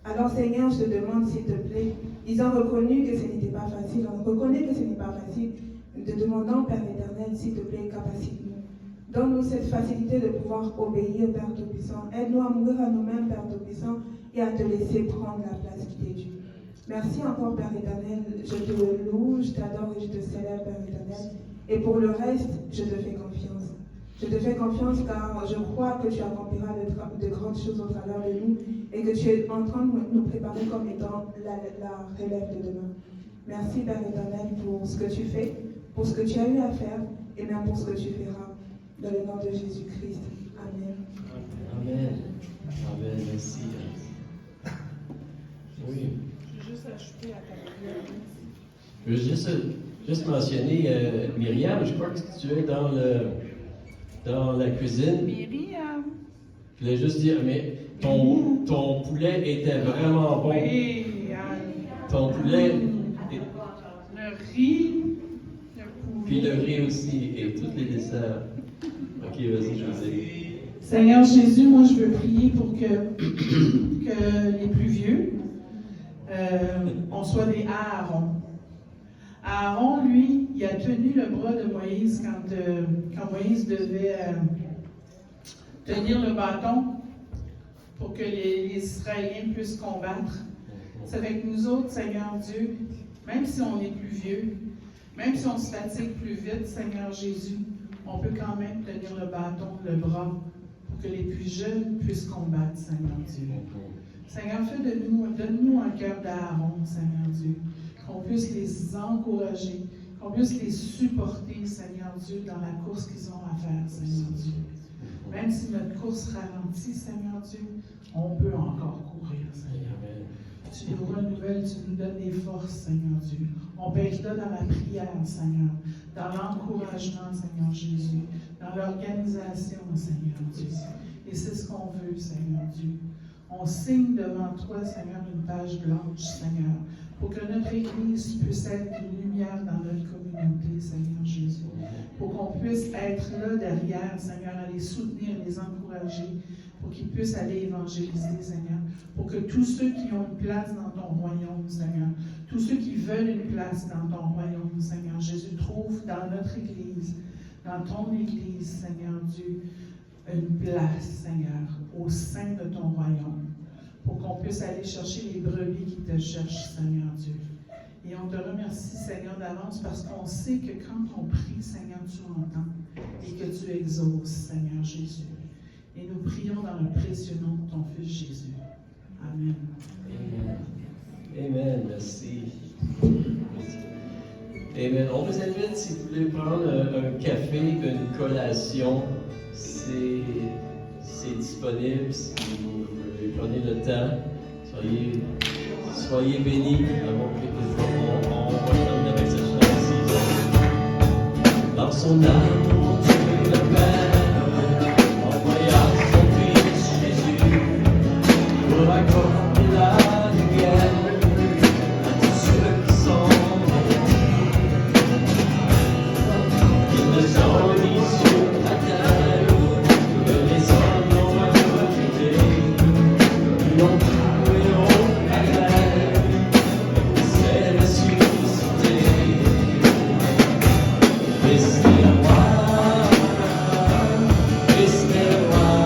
Alors Seigneur, je te demande s'il te plaît, ils ont reconnu que ce n'était pas facile, on reconnaît que ce n'est pas facile. Nous te demandons, Père éternel, s'il te plaît, capacite-nous. Donne-nous cette facilité de pouvoir obéir, Père Tout-Puissant. Aide-nous à mourir à nous-mêmes, Père Tout-Puissant, et à te laisser prendre la place qui t'est due. Merci encore, Père éternel. Je te loue, je t'adore et je te célèbre, Père éternel. Et pour le reste, je te fais confiance. Je te fais confiance car je crois que tu accompliras de grandes choses au travers de nous et que tu es en train de nous préparer comme étant la relève de demain. Merci, Père éternel, pour ce que tu fais, pour ce que tu as eu à faire et même pour ce que tu feras. Dans le nom de Jésus-Christ. Amen. Amen. Amen. Merci. Oui. Je veux juste ajouter à ta prière. Je veux juste mentionner Myriam, je crois que tu es dans la cuisine. Myriam. Je voulais juste dire, mais ton poulet était vraiment bon. Oui, ton poulet. Le riz, Puis le riz aussi, et tous les desserts. Ok, vas-y, José. Seigneur Jésus, moi je veux prier pour que les plus vieux, on soit des Aaron. Aaron, lui, il a tenu le bras de Moïse quand Moïse devait tenir le bâton pour que les Israéliens puissent combattre. Ça fait que nous autres, Seigneur Dieu, même si on est plus vieux, même si on se fatigue plus vite, Seigneur Jésus, on peut quand même tenir le bâton, le bras, pour que les plus jeunes puissent combattre, Seigneur Dieu. Seigneur, donne-nous un cœur d'Aaron, Seigneur Dieu, qu'on puisse les encourager, qu'on puisse les supporter, Seigneur Dieu, dans la course qu'ils ont à faire, Seigneur Dieu. Même si notre course ralentit, Seigneur Dieu, on peut encore courir, Seigneur. Tu nous renouvelles, tu nous donnes des forces, Seigneur Dieu. On peut être là dans la prière, Seigneur, dans l'encouragement, Seigneur Jésus, dans l'organisation, Seigneur Dieu. Et c'est ce qu'on veut, Seigneur Dieu. On signe devant toi, Seigneur, une page blanche, Seigneur, pour que notre Église puisse être une lumière dans notre communauté, Seigneur Jésus. Pour qu'on puisse être là derrière, Seigneur, à les soutenir, les encourager, pour qu'ils puissent aller évangéliser, Seigneur. Pour que tous ceux qui ont une place dans ton royaume, Seigneur, tous ceux qui veulent une place dans ton royaume, Seigneur Jésus, trouvent dans notre Église, dans ton Église, Seigneur Dieu, une place, Seigneur, au sein de ton royaume, pour qu'on puisse aller chercher les brebis qui te cherchent, Seigneur Dieu. Et on te remercie, Seigneur, d'avance, parce qu'on sait que quand on prie, Seigneur, tu entends et que tu exauces, Seigneur Jésus. Et nous prions dans le précieux nom de ton Fils Jésus. Amen. Amen. Amen. Merci. Amen. On vous invite, si vous voulez prendre un café, une collation, c'est disponible. Si vous prenez le temps, soyez bénis. On va terminer avec cette chanson. Dans son amour, Dieu le Père envoya son Fils Jésus pour accorder la lumière à tous ceux qui sont perdus. Ils ne sont ni sur la terre que les hommes ont rejeté. Ils ont trouvé au paradis, c'est ressuscité. Christ est le roi, Christ est le roi,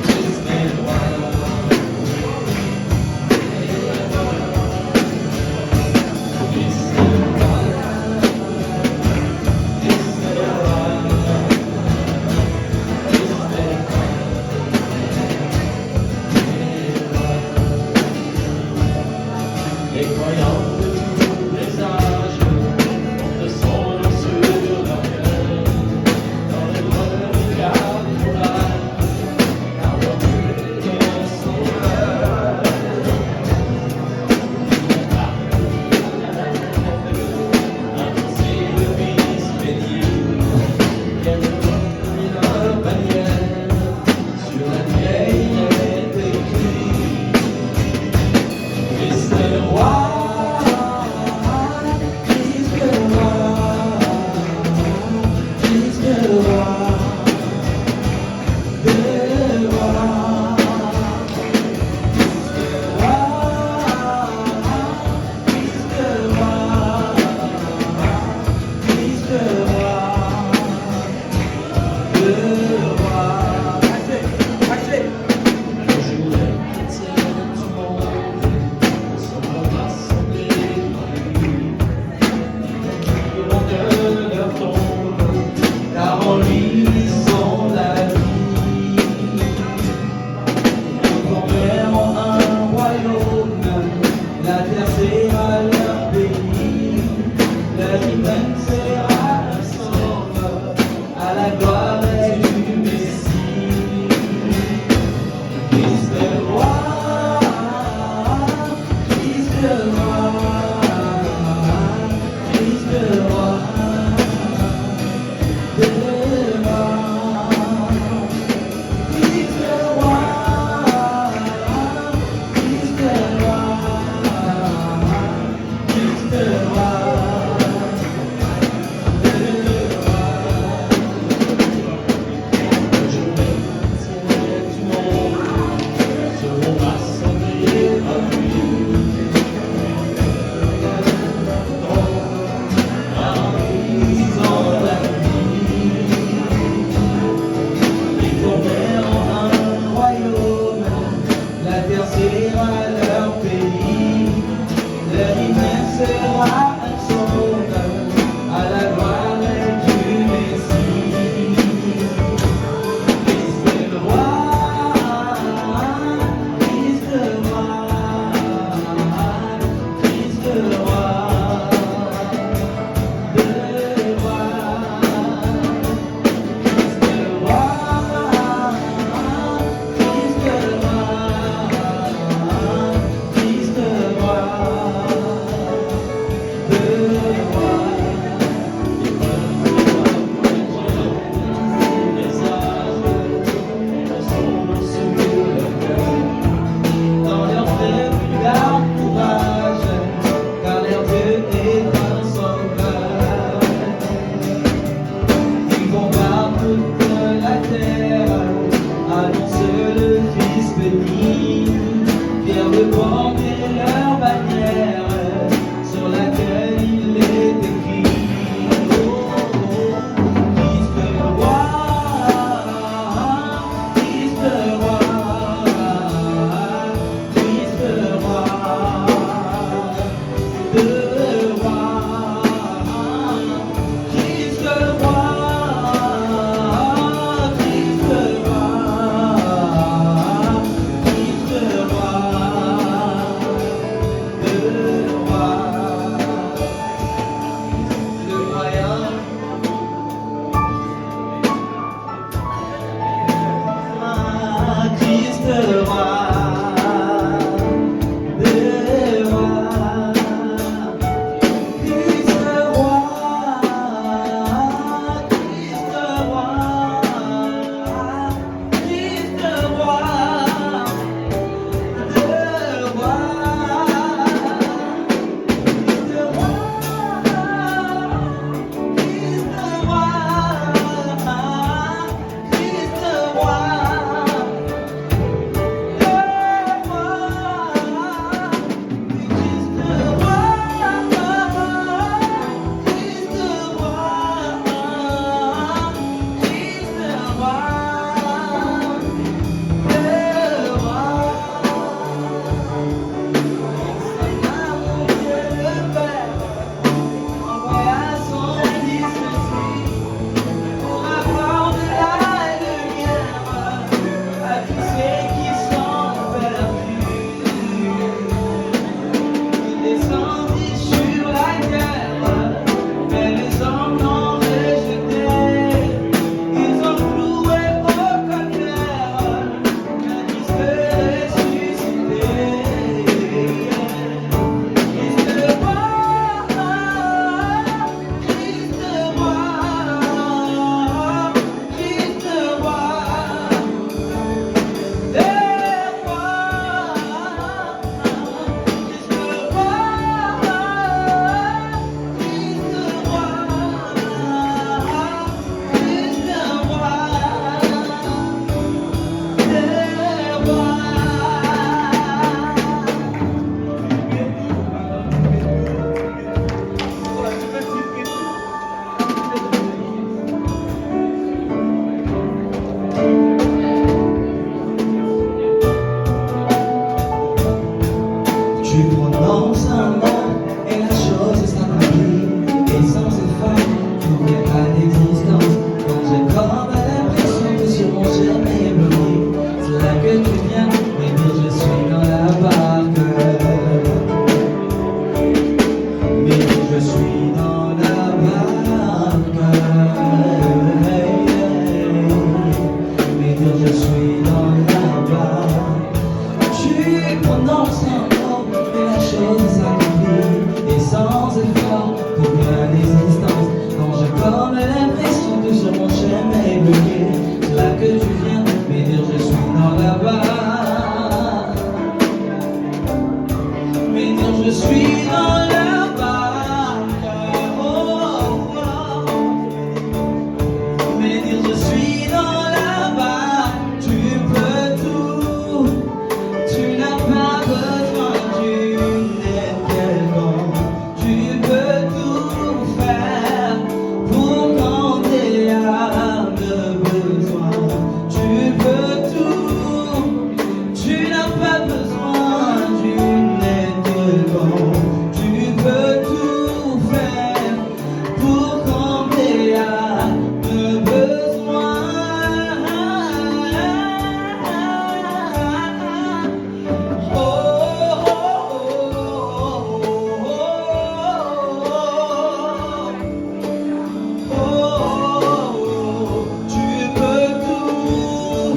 Christ est le roi. Christ est le roi, Christ est le roi, Christ est le roi. suis dans là-bas. Tu prononces un mot et la chose s'accomplit. Et sans effort, pour bien des instances, quand j'ai comme l'impression que sur mon chemin est bloqué, c'est là que tu viens me dire je suis dans là-bas. Me dire je suis dans là-bas. Oh, oh, oh. Me dire je suis dans là-bas. Tu peux tout. Tu n'as pas besoin d'une aide quelconque. Tu peux tout faire pour quand t'es à besoin. Tu peux tout. Tu n'as pas besoin d'une aide quelconque. Tu peux tout faire pour quand t'es à besoin. Tu peux tout,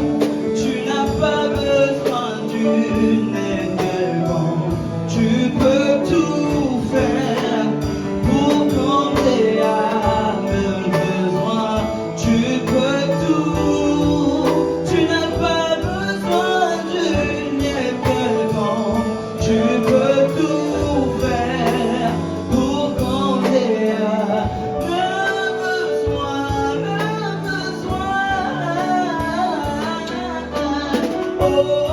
tu n'as pas besoin d'une aide quelconque. Tu peux tout faire pour quand t'es à besoin. Tu peux tout, tu n'as pas besoin d'une aide quelconque. Tu peux tout faire pour quand t'es à besoin. Oh,